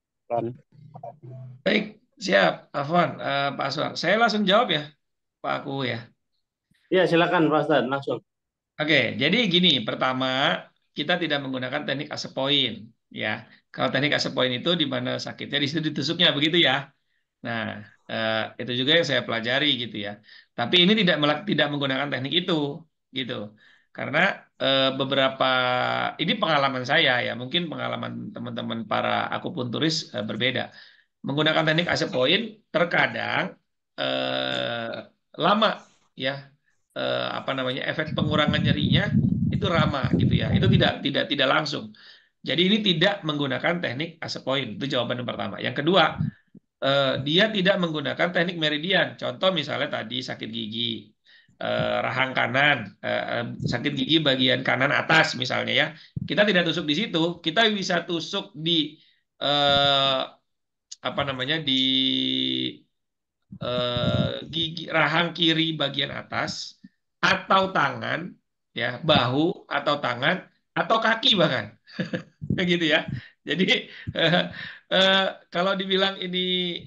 Baik, siap, Afwan, Pak Aswar. Saya langsung jawab ya, Pak Kuwu ya. Iya, silakan Pak Ustadz, langsung. Oke, jadi gini, pertama kita tidak menggunakan teknik asap poin, ya. Kalau teknik asap poin itu di mana sakitnya di situ ditusuknya, begitu ya. Nah, itu juga yang saya pelajari gitu ya. Tapi ini tidak menggunakan teknik itu, gitu. Karena beberapa ini pengalaman saya ya, mungkin pengalaman teman-teman para akupunturis berbeda. Menggunakan teknik asap poin terkadang lama ya. Efek pengurangan nyerinya itu ramah gitu ya. Itu tidak langsung. Jadi ini tidak menggunakan teknik asap poin. Itu jawaban yang pertama. Yang kedua, dia tidak menggunakan teknik meridian. Contoh misalnya tadi sakit gigi rahang kanan, sakit gigi bagian kanan atas misalnya ya. Kita tidak tusuk di situ. Kita bisa tusuk di di gigi rahang kiri bagian atas atau tangan ya, bahu atau tangan atau kaki bahkan gitu ya. Jadi kalau dibilang ini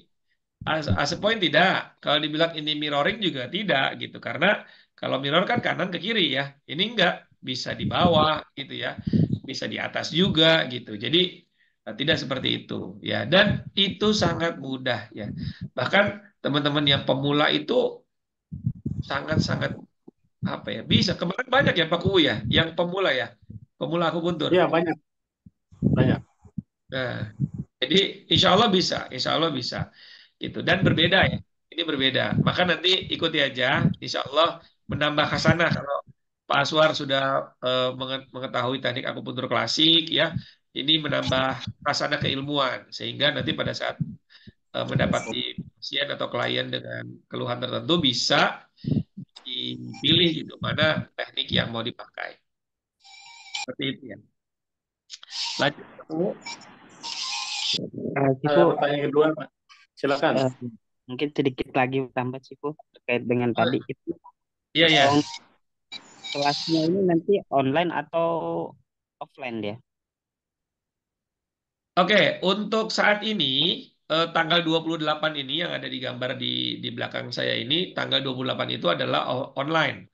asap point tidak, kalau dibilang ini mirroring juga tidak gitu, karena kalau mirror kan kanan ke kiri ya, ini enggak, bisa di bawah gitu ya, bisa di atas juga gitu. Jadi tidak seperti itu ya, dan itu sangat mudah ya. Bahkan teman-teman yang pemula itu sangat-sangat bisa. Kemarin banyak ya Pak Kuwu ya, yang pemula ya, pemula akupuntur. Iya banyak. Nah, jadi insya Allah bisa, gitu. Dan berbeda ya, ini berbeda. Maka nanti ikuti aja, insya Allah menambah khasanah kalau Pak Aswar sudah mengetahui teknik akupuntur klasik ya. Ini menambah khasanah keilmuan sehingga nanti pada saat mendapati pasien atau klien dengan keluhan tertentu bisa dipilih gitu, mana teknik yang mau dipakai. Seperti itu ya. Lanjut, Bu. Ada Sifu, pertanyaan kedua, Pak. Silakan. mungkin sedikit lagi tambah Sifu terkait dengan tadi itu. Iya, iya. Kelasnya ini nanti online atau offline dia? Oke, untuk saat ini tanggal 28 ini yang ada di gambar di belakang saya ini, tanggal 28 itu adalah online.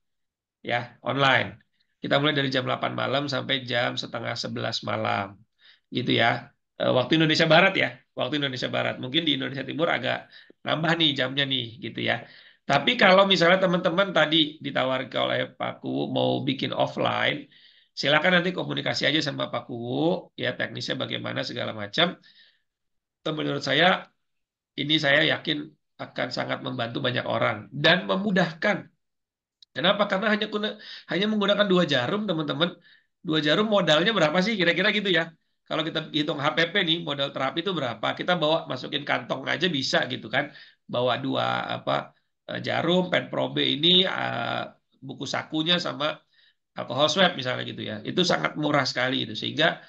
Ya, online. Kita mulai dari jam 8 malam sampai jam setengah 11 malam. Gitu ya. Waktu Indonesia Barat ya. Waktu Indonesia Barat. Mungkin di Indonesia Timur agak nambah nih jamnya nih gitu ya. Tapi kalau misalnya teman-teman tadi ditawarkan oleh Pak Kuwu mau bikin offline, silakan nanti komunikasi aja sama Pak Kuwu, ya teknisnya bagaimana segala macam. Menurut saya ini saya yakin akan sangat membantu banyak orang dan memudahkan. Kenapa? Karena hanya menggunakan 2 jarum, teman-teman. 2 jarum modalnya berapa sih? Kira-kira gitu ya. Kalau kita hitung HPP nih, modal terapi itu berapa? Kita bawa masukin kantong aja bisa gitu kan. Bawa 2 jarum, pen probe ini, buku sakunya sama alkohol swab misalnya gitu ya. Itu sangat murah sekali itu. Sehingga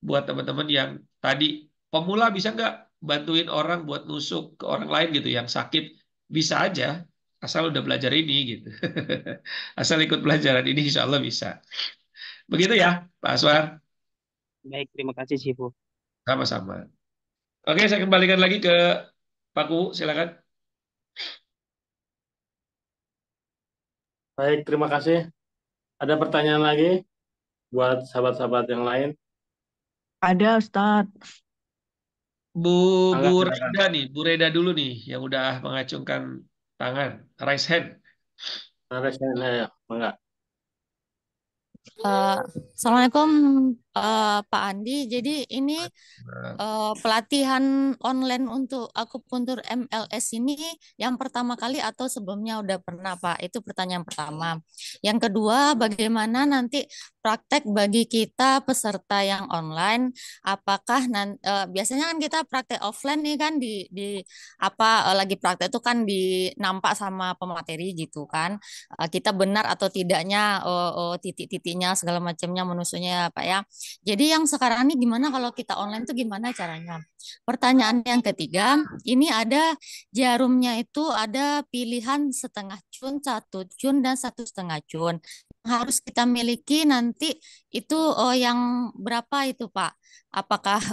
buat teman-teman yang tadi pemula bisa nggak bantuin orang buat nusuk ke orang lain gitu yang sakit, bisa aja asal udah belajar ini gitu. Asal ikut pelajaran ini insya Allah bisa. Begitu ya Pak Aswar. Baik, terima kasih Sifu. Sama-sama. Oke, saya kembalikan lagi ke Pak Kuwu, silakan. Baik, terima kasih. Ada pertanyaan lagi buat sahabat-sahabat yang lain? Ada Ustadz. Bu Angga, silakan. Reda nih, Bu Reda dulu nih yang udah mengacungkan tangan, raise hand. Raise hand, ya, Angga. Assalamualaikum Pak Andi. Jadi ini pelatihan online untuk akupuntur MLS ini yang pertama kali atau sebelumnya udah pernah Pak? Itu pertanyaan pertama. Yang kedua, bagaimana nanti praktek bagi kita peserta yang online? Apakah biasanya kan kita praktek offline nih kan di lagi praktek itu kan nampak sama pemateri gitu kan? Kita benar atau tidaknya titik-titiknya segala macamnya menusuknya Pak ya. Jadi yang sekarang ini gimana kalau kita online itu gimana caranya? Pertanyaan yang ketiga, ini ada jarumnya itu ada pilihan setengah cun, 1 cun dan 1,5 cun. Harus kita miliki nanti itu yang berapa itu Pak? Apakah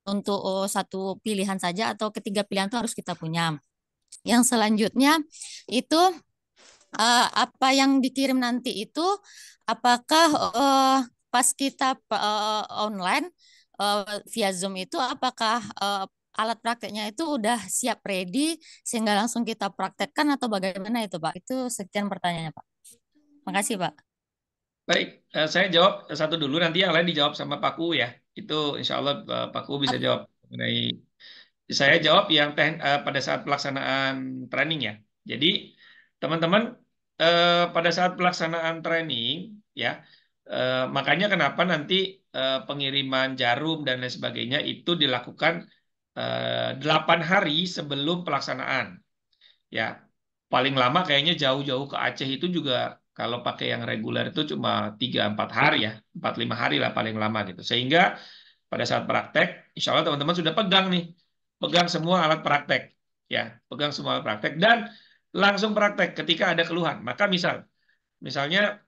untuk satu pilihan saja atau ketiga pilihan itu harus kita punya? Yang selanjutnya itu apa yang dikirim nanti itu apakah pas kita online via Zoom itu apakah alat prakteknya itu udah siap ready sehingga langsung kita praktekkan atau bagaimana itu Pak? Itu sekian pertanyaannya Pak. Makasih Pak. Baik, saya jawab satu dulu, nanti yang lain dijawab sama Pak Kuwu ya. Itu insya Allah Pak Kuwu bisa jawab mengenai. Saya jawab yang pada saat pelaksanaan training ya. Jadi teman-teman pada saat pelaksanaan training ya, makanya kenapa nanti pengiriman jarum dan lain sebagainya itu dilakukan 8 hari sebelum pelaksanaan. Ya, paling lama kayaknya jauh-jauh ke Aceh itu juga kalau pakai yang reguler itu cuma 3-4 hari ya, 4-5 hari lah paling lama gitu. Sehingga pada saat praktek, insya Allah teman-teman sudah pegang nih, pegang semua alat praktek, ya, pegang semua alat praktek dan langsung praktek ketika ada keluhan. Maka misalnya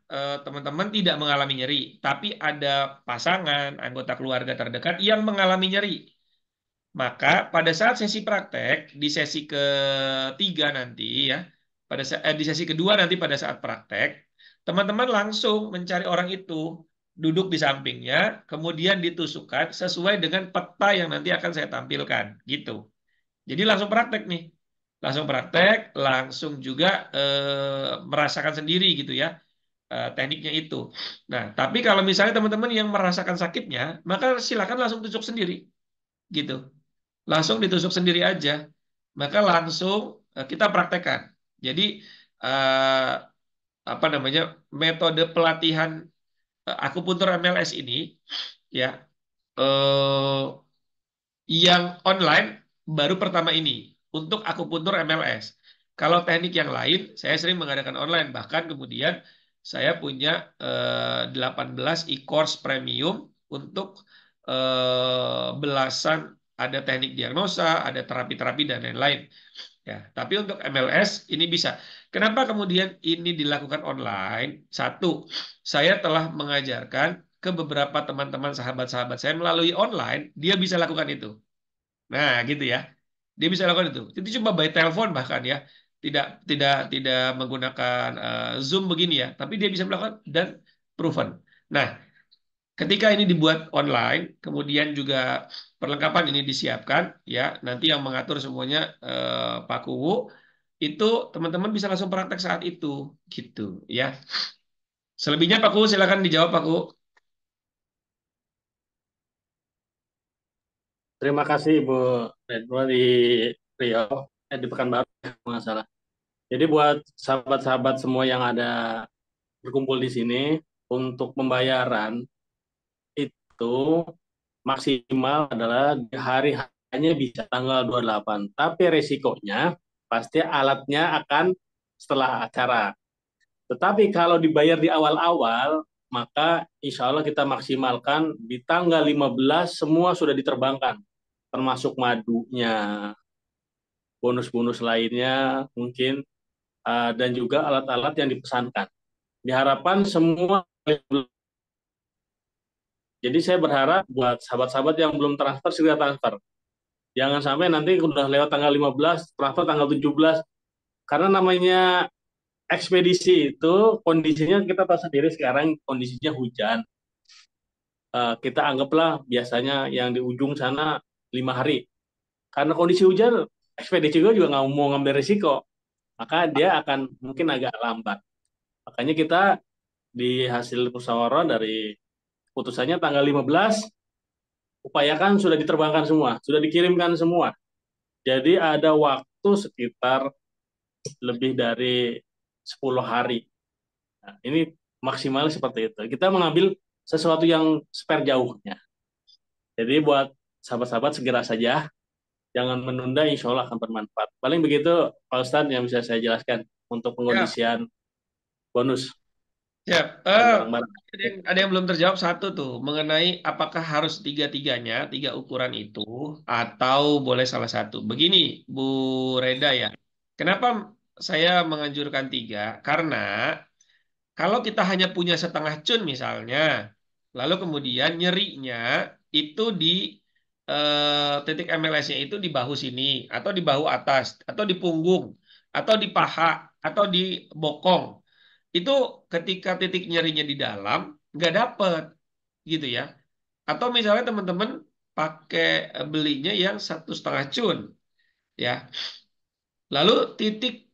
teman-teman tidak mengalami nyeri, tapi ada pasangan, anggota keluarga terdekat yang mengalami nyeri. Maka pada saat sesi praktek, di sesi ketiga nanti ya, di sesi kedua nanti pada saat praktek, teman-teman langsung mencari orang itu, duduk di sampingnya, kemudian ditusukkan sesuai dengan peta yang nanti akan saya tampilkan, gitu. Jadi langsung praktek nih, langsung praktek, langsung juga merasakan sendiri gitu ya, tekniknya itu. Nah, tapi kalau misalnya teman-teman yang merasakan sakitnya, maka silakan langsung tusuk sendiri, gitu. Langsung ditusuk sendiri aja, maka langsung kita praktekkan. Jadi apa namanya metode pelatihan akupuntur MLS ini ya yang online baru pertama ini untuk akupuntur MLS. Kalau teknik yang lain, saya sering mengadakan online. Bahkan kemudian saya punya 18 e-course premium untuk belasan, ada teknik diagnosa, ada terapi-terapi, dan lain-lain. Ya, tapi untuk MLS ini bisa. Kenapa kemudian ini dilakukan online? Satu, saya telah mengajarkan ke beberapa teman-teman sahabat-sahabat saya melalui online, dia bisa lakukan itu. Nah, gitu ya. Dia bisa lakukan itu. Itu cuma by telepon bahkan ya. Tidak menggunakan Zoom begini ya, tapi dia bisa melakukan dan proven. Nah, ketika ini dibuat online, kemudian juga perlengkapan ini disiapkan, ya nanti yang mengatur semuanya Pak Kuwu, itu teman-teman bisa langsung praktek saat itu, gitu ya. Selebihnya Pak Kuwu silakan dijawab Pak Kuwu. Terima kasih Ibu Redwa di Riau, di Pekanbaru masalah. Jadi buat sahabat-sahabat semua yang ada berkumpul di sini, untuk pembayaran itu maksimal adalah di hari hanya bisa tanggal 28. Tapi resikonya pasti alatnya akan setelah acara. Tetapi kalau dibayar di awal-awal, maka insya Allah kita maksimalkan di tanggal 15 semua sudah diterbangkan. Termasuk madunya, bonus-bonus lainnya mungkin, dan juga alat-alat yang dipesankan. Diharapkan semua. Jadi saya berharap buat sahabat-sahabat yang belum transfer, segera transfer. Jangan sampai nanti udah lewat tanggal 15, transfer tanggal 17. Karena namanya ekspedisi itu kondisinya kita tahu sendiri sekarang kondisinya hujan. Kita anggaplah biasanya yang di ujung sana 5 hari. Karena kondisi hujan, ekspedisi juga nggak mau ngambil risiko. Maka dia akan mungkin agak lambat. Makanya kita di hasil musyawarah dari putusannya tanggal 15, upayakan sudah diterbangkan semua, sudah dikirimkan semua. Jadi ada waktu sekitar lebih dari 10 hari. Nah, ini maksimal seperti itu. Kita mengambil sesuatu yang spare jauhnya. Jadi buat sahabat-sahabat segera saja, jangan menunda, insya Allah akan bermanfaat. Paling begitu Pak Ustadz yang bisa saya jelaskan untuk pengondisian bonus. Siap. Ada yang belum terjawab satu tuh, mengenai apakah harus tiga-tiganya, 3 ukuran itu, atau boleh salah satu. Begini, Bu Reda ya. Kenapa saya menganjurkan 3? Karena kalau kita hanya punya setengah cun misalnya, lalu kemudian nyerinya itu di titik MLS-nya itu di bahu sini, atau di bahu atas, atau di punggung, atau di paha, atau di bokong. Itu ketika titik nyerinya di dalam, nggak dapet gitu ya. Atau misalnya teman-teman pakai belinya yang 1,5 cun, ya. Lalu titik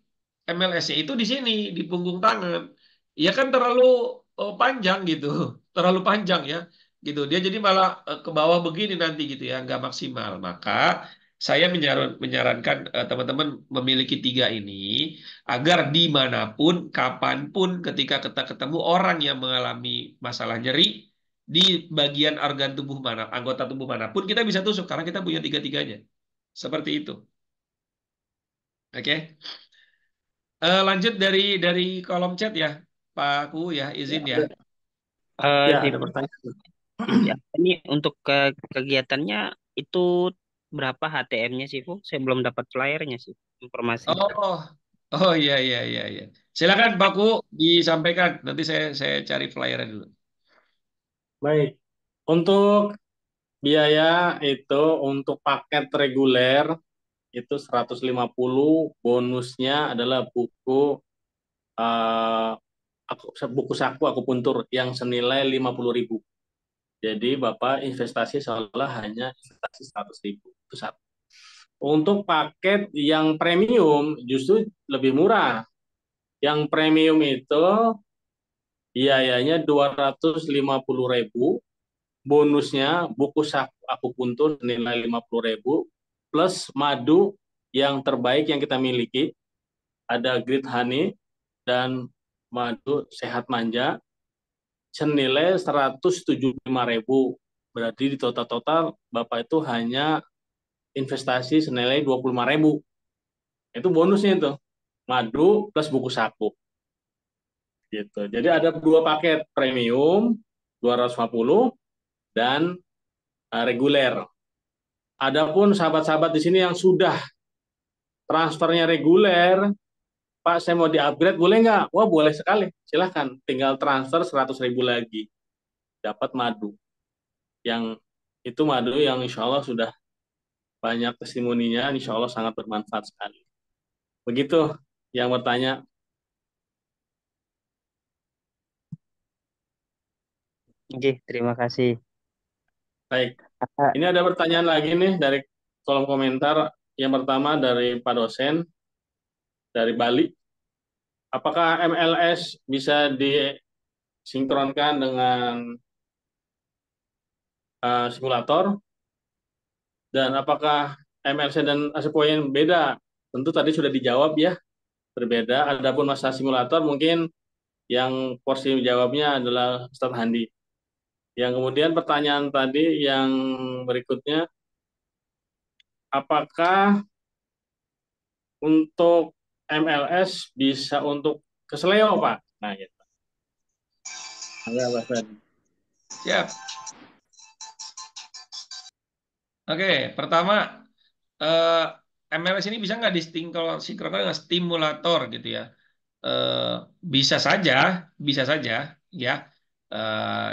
MLS-nya itu di sini, di punggung tangan. Ya kan terlalu panjang gitu, terlalu panjang ya, gitu. Dia jadi malah ke bawah begini nanti gitu ya, nggak maksimal. Maka saya menyarankan teman-teman memiliki 3 ini agar dimanapun, kapanpun, ketika kita ketemu orang yang mengalami masalah nyeri di bagian organ tubuh mana, anggota tubuh manapun, kita bisa tusuk karena kita punya 3-tiganya. Seperti itu. Oke. Lanjut dari kolom chat ya, Pak Ku ya, izin ya. Ya, ada pertanyaan. Ya, ini untuk kegiatannya itu berapa HTM-nya sih, Bu? Saya belum dapat flyernya sih, informasi. Oh iya. Silakan Pak Ku disampaikan. Nanti saya cari flyernya dulu. Baik. Untuk biaya itu untuk paket reguler itu 150, bonusnya adalah buku buku saku akupuntur yang senilai 50.000. Jadi Bapak investasi seolah hanya investasi 100.000. Itu satu. Untuk paket yang premium justru lebih murah. Yang premium itu biayanya 250.000, bonusnya buku saku akupuntur senilai 50.000 plus madu yang terbaik yang kita miliki, ada Great Honey dan madu sehat manja senilai 175.000. Berarti di total Bapak itu hanya investasi senilai 25.000. Itu bonusnya itu. madu plus buku saku gitu. Jadi ada 2 paket premium 250 dan reguler. Adapun sahabat-sahabat di sini yang sudah transfernya reguler, Pak saya mau di-upgrade boleh nggak? Wah boleh sekali, silahkan. Tinggal transfer 100.000 lagi, dapat madu. Yang itu madu yang insya Allah sudah banyak testimoninya, insya Allah sangat bermanfaat sekali. Begitu yang bertanya. Oke, terima kasih. Baik, ini ada pertanyaan lagi nih dari kolom komentar. Yang pertama dari Pak dosen dari Bali. Apakah MLS bisa disinkronkan dengan simulator? Dan apakah MLC dan AC Point beda? Tentu tadi sudah dijawab ya, berbeda. Adapun masa simulator mungkin yang porsi jawabnya adalah Ustadz Handi. Yang kemudian pertanyaan tadi yang berikutnya, apakah untuk MLS bisa untuk kesleo, Pak? Nah, gitu. Siap. Oke, pertama MLS ini bisa nggak disinkronkan dengan stimulator gitu ya? Bisa saja ya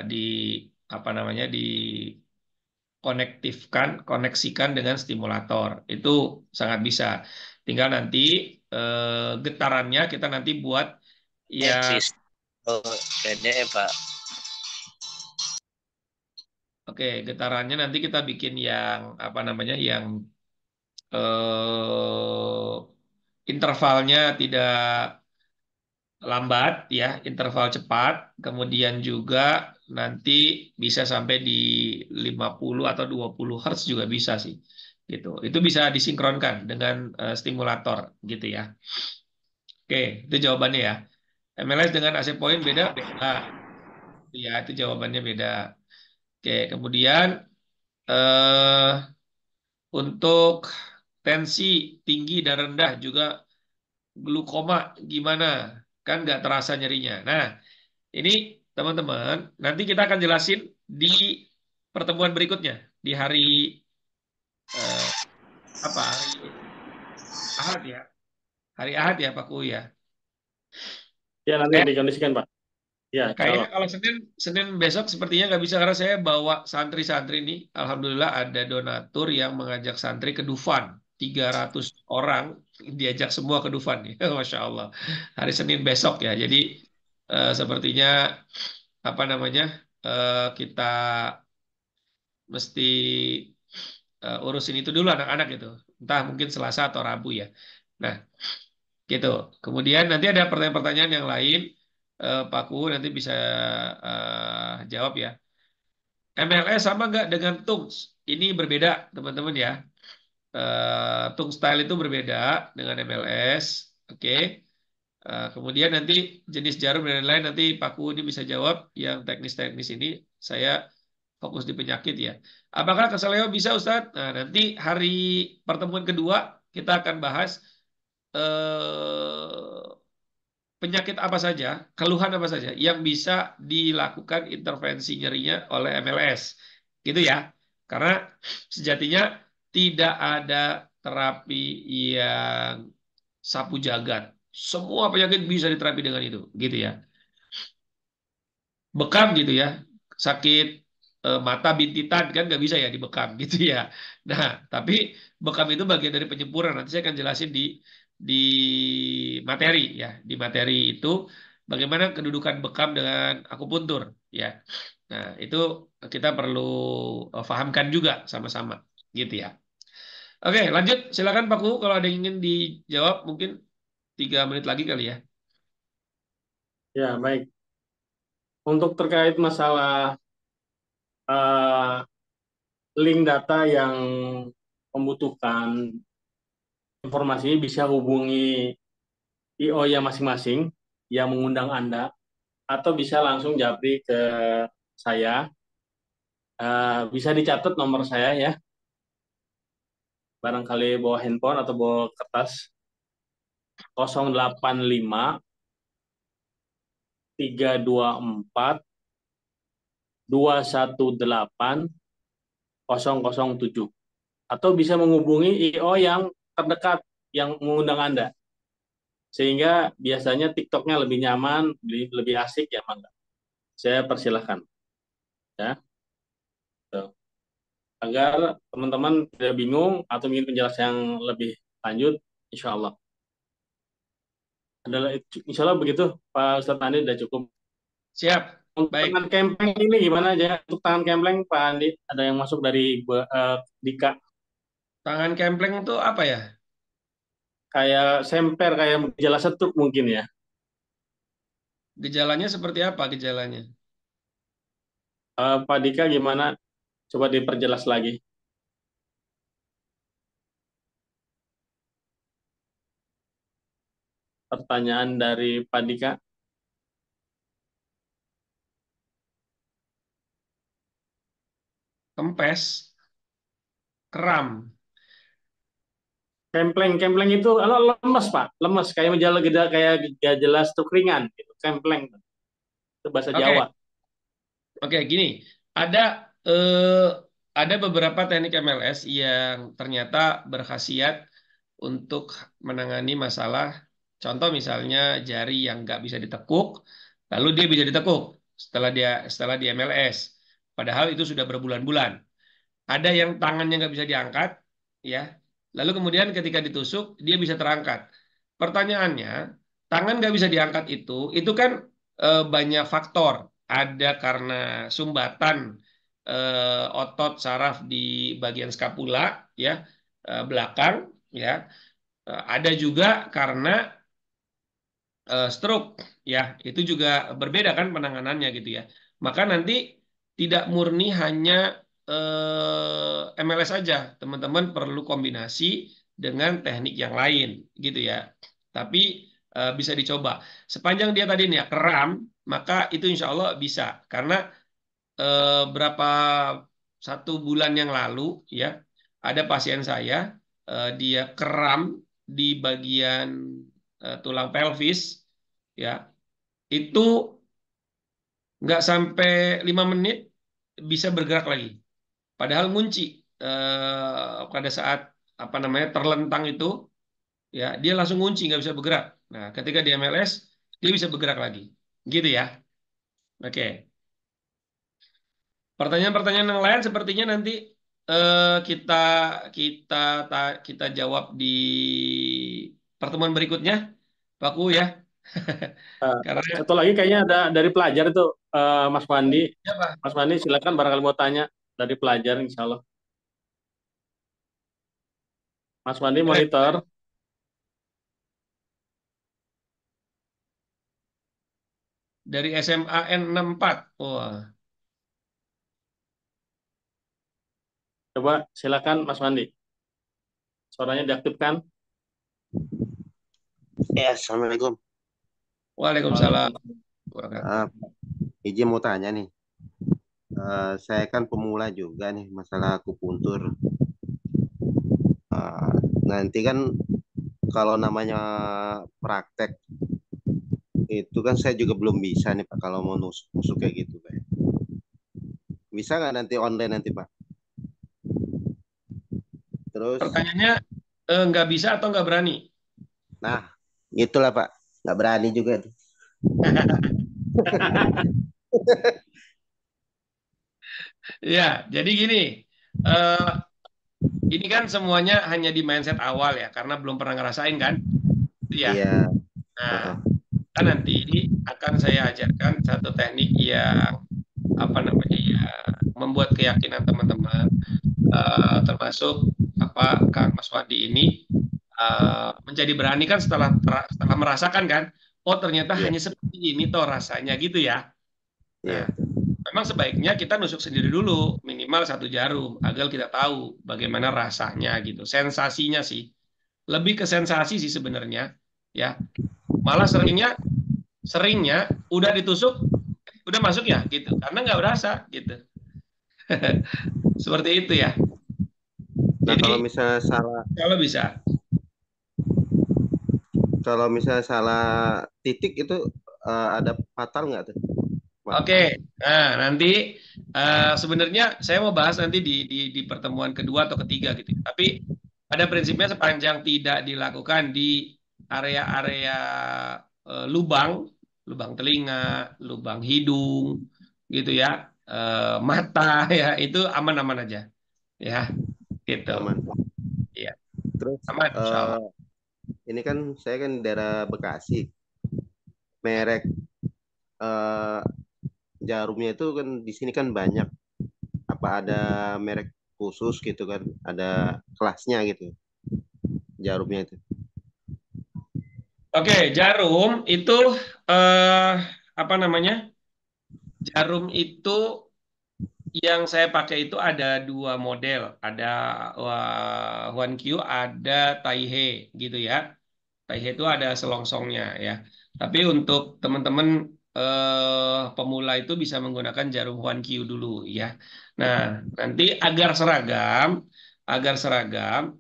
di apa namanya koneksikan dengan stimulator itu sangat bisa. Tinggal nanti getarannya kita nanti buat ya. Gede Pak. Oke, getarannya nanti kita bikin yang apa namanya yang intervalnya tidak lambat ya, interval cepat, kemudian juga nanti bisa sampai di 50 atau 20 Hz juga bisa sih. Gitu. Itu bisa disinkronkan dengan stimulator gitu ya. Oke, itu jawabannya ya. MLS dengan AC point beda? Beda. Ya, itu jawabannya beda. Oke, kemudian untuk tensi tinggi dan rendah juga glukoma gimana? Kan nggak terasa nyerinya. Nah, ini teman-teman, nanti kita akan jelasin di pertemuan berikutnya di hari apa? Hari Ahad ya. Hari Ahad ya Pak Ku ya. Ya nanti dikondisikan Pak. Ya, kayaknya kalau Senin besok sepertinya nggak bisa karena saya bawa santri-santri nih. Alhamdulillah ada donatur yang mengajak santri ke Dufan. 300 orang diajak semua ke Dufan nih. Masya Allah. Hari Senin besok ya. Jadi sepertinya apa namanya kita mesti urusin itu dulu anak-anak gitu. Entah mungkin Selasa atau Rabu ya. Nah, gitu. Kemudian nanti ada pertanyaan-pertanyaan yang lain. Pak Ku nanti bisa jawab ya. MLS sama nggak dengan Tungs? Ini berbeda teman-teman ya. Tung style itu berbeda dengan MLS. Oke. Kemudian nanti jenis jarum dan lain-lain nanti Pak Ku ini bisa jawab. Yang teknis-teknis ini saya fokus di penyakit ya. Apakah keseleo bisa Ustadz? Nah, nanti hari pertemuan kedua kita akan bahas penyakit apa saja, keluhan apa saja yang bisa dilakukan intervensi nyerinya oleh MLS. Gitu ya. Karena sejatinya tidak ada terapi yang sapu jagat. Semua penyakit bisa diterapi dengan itu, gitu ya. Bekam gitu ya. Sakit mata bintitan kan nggak bisa ya dibekam gitu ya. Nah, tapi bekam itu bagian dari penyemburan. Nanti saya akan jelasin di materi ya. Di materi itu bagaimana kedudukan bekam dengan akupuntur ya. Nah, itu kita perlu fahamkan juga sama-sama gitu ya. Oke, lanjut. Silakan Pak Ku kalau ada yang ingin dijawab mungkin 3 menit lagi kali ya. Ya, baik. Untuk terkait masalah link data yang membutuhkan informasi bisa hubungi IO yang masing-masing yang mengundang Anda atau bisa langsung japri ke saya. Bisa dicatat nomor saya ya. Barangkali bawa handphone atau bawa kertas. 085 324 218 007, atau bisa menghubungi IO yang terdekat yang mengundang Anda. Sehingga biasanya TikToknya lebih nyaman, lebih asik ya, Mangga. Saya persilahkan. Ya. Tuh. Agar teman-teman tidak bingung atau ingin penjelasan yang lebih lanjut, insya Allah. Insya Allah begitu, Pak Ustadz Andi, sudah cukup. Siap. Untuk Baik. tangan kempleng ini gimana aja? Untuk tangan kempleng, Pak Andi, ada yang masuk dari Dika. Tangan kempleng itu apa ya? Kayak semper, kayak gejala stroke mungkin ya. Gejalanya seperti apa gejalanya? Pak Dika gimana? Coba diperjelas lagi. Pertanyaan dari Pak Dika. Kempes, kram. Kempleng itu lemes, Pak, lemes kayak gejala kayak gejala stroke ringan gitu. Kempleng itu bahasa Jawa. Oke, gini, ada beberapa teknik MLS yang ternyata berkhasiat untuk menangani masalah. Contoh misalnya jari yang nggak bisa ditekuk, lalu dia bisa ditekuk setelah di MLS. Padahal itu sudah berbulan-bulan. Ada yang tangannya nggak bisa diangkat, ya. Lalu kemudian ketika ditusuk dia bisa terangkat. Pertanyaannya, tangan nggak bisa diangkat itu kan banyak faktor. Ada karena sumbatan otot saraf di bagian skapula, ya, belakang, ya. Ada juga karena stroke, ya. Itu juga berbeda kan penanganannya gitu ya. Maka nanti tidak murni hanya MLS saja, teman-teman perlu kombinasi dengan teknik yang lain gitu ya. Tapi bisa dicoba. Sepanjang dia tadi nih ya kram, maka itu insya Allah bisa. Karena berapa 1 bulan yang lalu ya ada pasien saya dia kram di bagian tulang pelvis ya, itu nggak sampai 5 menit bisa bergerak lagi. Padahal ngunci pada saat terlentang itu ya dia langsung ngunci nggak bisa bergerak. Nah ketika di MLS dia bisa bergerak lagi, gitu ya. Oke. Pertanyaan-pertanyaan yang lain sepertinya nanti kita jawab di pertemuan berikutnya, Pak Ku ya. Karena satu lagi kayaknya ada dari pelajar itu, Mas Wandi. Siapa? Mas Wandi silakan barangkali mau tanya dari pelajar, insya Allah. Mas Wandi monitor. Dari SMA N64. Wah. Coba silakan Mas Wandi. Suaranya diaktifkan. Ya, Assalamualaikum. Waalaikumsalam. Izin mau tanya nih. Saya kan pemula juga nih masalah akupuntur. Nanti kan kalau namanya praktek itu kan saya juga belum bisa nih Pak kalau mau nusuk kayak gitu Pak. Bisa nggak nanti online nanti Pak? Terus pertanyaannya nggak bisa atau nggak berani? Nah, gitulah Pak. Nggak berani juga tuh. Ya, jadi gini. Ini kan semuanya hanya di mindset awal ya, karena belum pernah ngerasain kan? Iya. Nah, kan nanti akan saya ajarkan satu teknik yang membuat keyakinan teman-teman, termasuk Kang Mas Wandi ini menjadi berani kan setelah merasakan kan, oh ternyata hanya seperti ini toh rasanya gitu ya. Nah, memang sebaiknya kita nusuk sendiri dulu minimal 1 jarum agar kita tahu bagaimana rasanya gitu, sensasinya sih, lebih ke sensasi sih sebenarnya ya. Malah seringnya udah ditusuk udah masuk ya gitu karena nggak berasa gitu. Seperti itu ya. Nah, jadi kalau misalnya salah, kalau bisa kalau misalnya salah titik itu ada fatal nggak tuh? Oke, nah nanti sebenarnya saya mau bahas nanti di pertemuan kedua atau ketiga gitu. Tapi pada prinsipnya sepanjang tidak dilakukan di area-area lubang, lubang telinga, lubang hidung, gitu ya, mata ya, itu aman-aman aja, ya, gitu. Aman. Iya. Terus Aman, insya Allah. ini kan saya kan di daerah Bekasi. Merek jarumnya itu kan di sini kan banyak. Apa ada merek khusus gitu kan? Ada kelasnya gitu. Jarumnya itu. Oke, jarum itu apa namanya? Jarum itu yang saya pakai itu ada 2 model, ada Huan Q, ada Taihe gitu ya. Taihe itu ada selongsongnya ya. Tapi untuk teman-teman pemula itu bisa menggunakan jarum Huan Q dulu ya. Nah, nanti agar seragam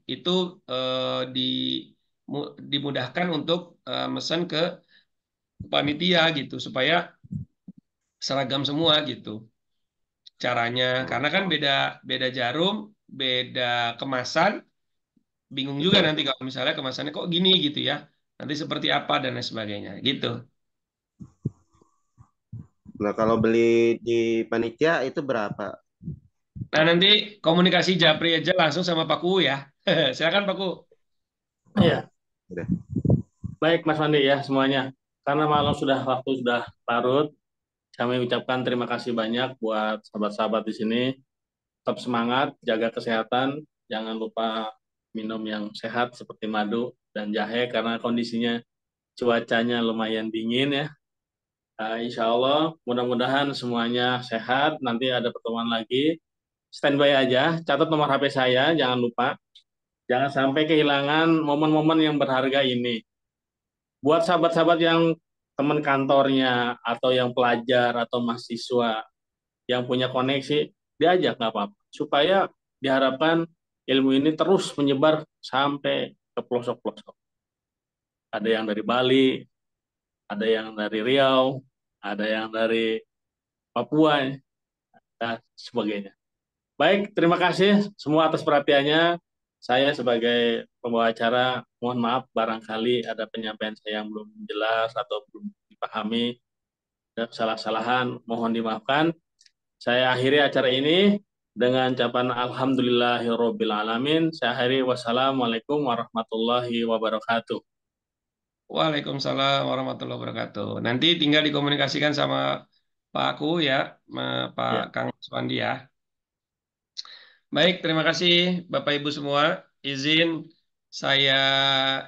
itu dimudahkan untuk pesan ke panitia gitu supaya seragam semua gitu caranya, karena kan beda jarum, beda kemasan, bingung juga nanti kalau misalnya kemasannya kok gini gitu ya, nanti seperti apa dan lain sebagainya gitu. Nah, kalau beli di panitia itu berapa? Nah, nanti komunikasi Japri aja langsung sama Pak Ku ya. Silakan Pak Ku. Iya. Baik Mas Wandi ya semuanya. Karena malam waktu sudah larut, kami ucapkan terima kasih banyak buat sahabat-sahabat di sini. Tetap semangat, jaga kesehatan, jangan lupa minum yang sehat seperti madu dan jahe karena kondisinya cuacanya lumayan dingin ya. Insya Allah mudah-mudahan semuanya sehat. Nanti ada pertemuan lagi. Standby aja, catat nomor HP saya, jangan lupa. Jangan sampai kehilangan momen-momen yang berharga ini. Buat sahabat-sahabat yang teman kantornya atau yang pelajar atau mahasiswa yang punya koneksi, diajak nggak apa-apa. Supaya diharapkan ilmu ini terus menyebar sampai ke pelosok-pelosok. Ada yang dari Bali, ada yang dari Riau, ada yang dari Papua, dan sebagainya. Baik, terima kasih semua atas perhatiannya. Saya sebagai pembawa acara, mohon maaf barangkali ada penyampaian saya yang belum jelas atau belum dipahami. Ada kesalahan-kesalahan, mohon dimaafkan. Saya akhiri acara ini dengan ucapan alhamdulillahirrabbilalamin. Saya akhiri wassalamualaikum warahmatullahi wabarakatuh. Waalaikumsalam warahmatullahi wabarakatuh. Nanti tinggal dikomunikasikan sama Pak Ku ya, Pak Kang Swandi ya. Baik, terima kasih Bapak Ibu semua. Izin saya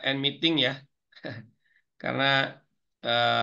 end meeting ya. Karena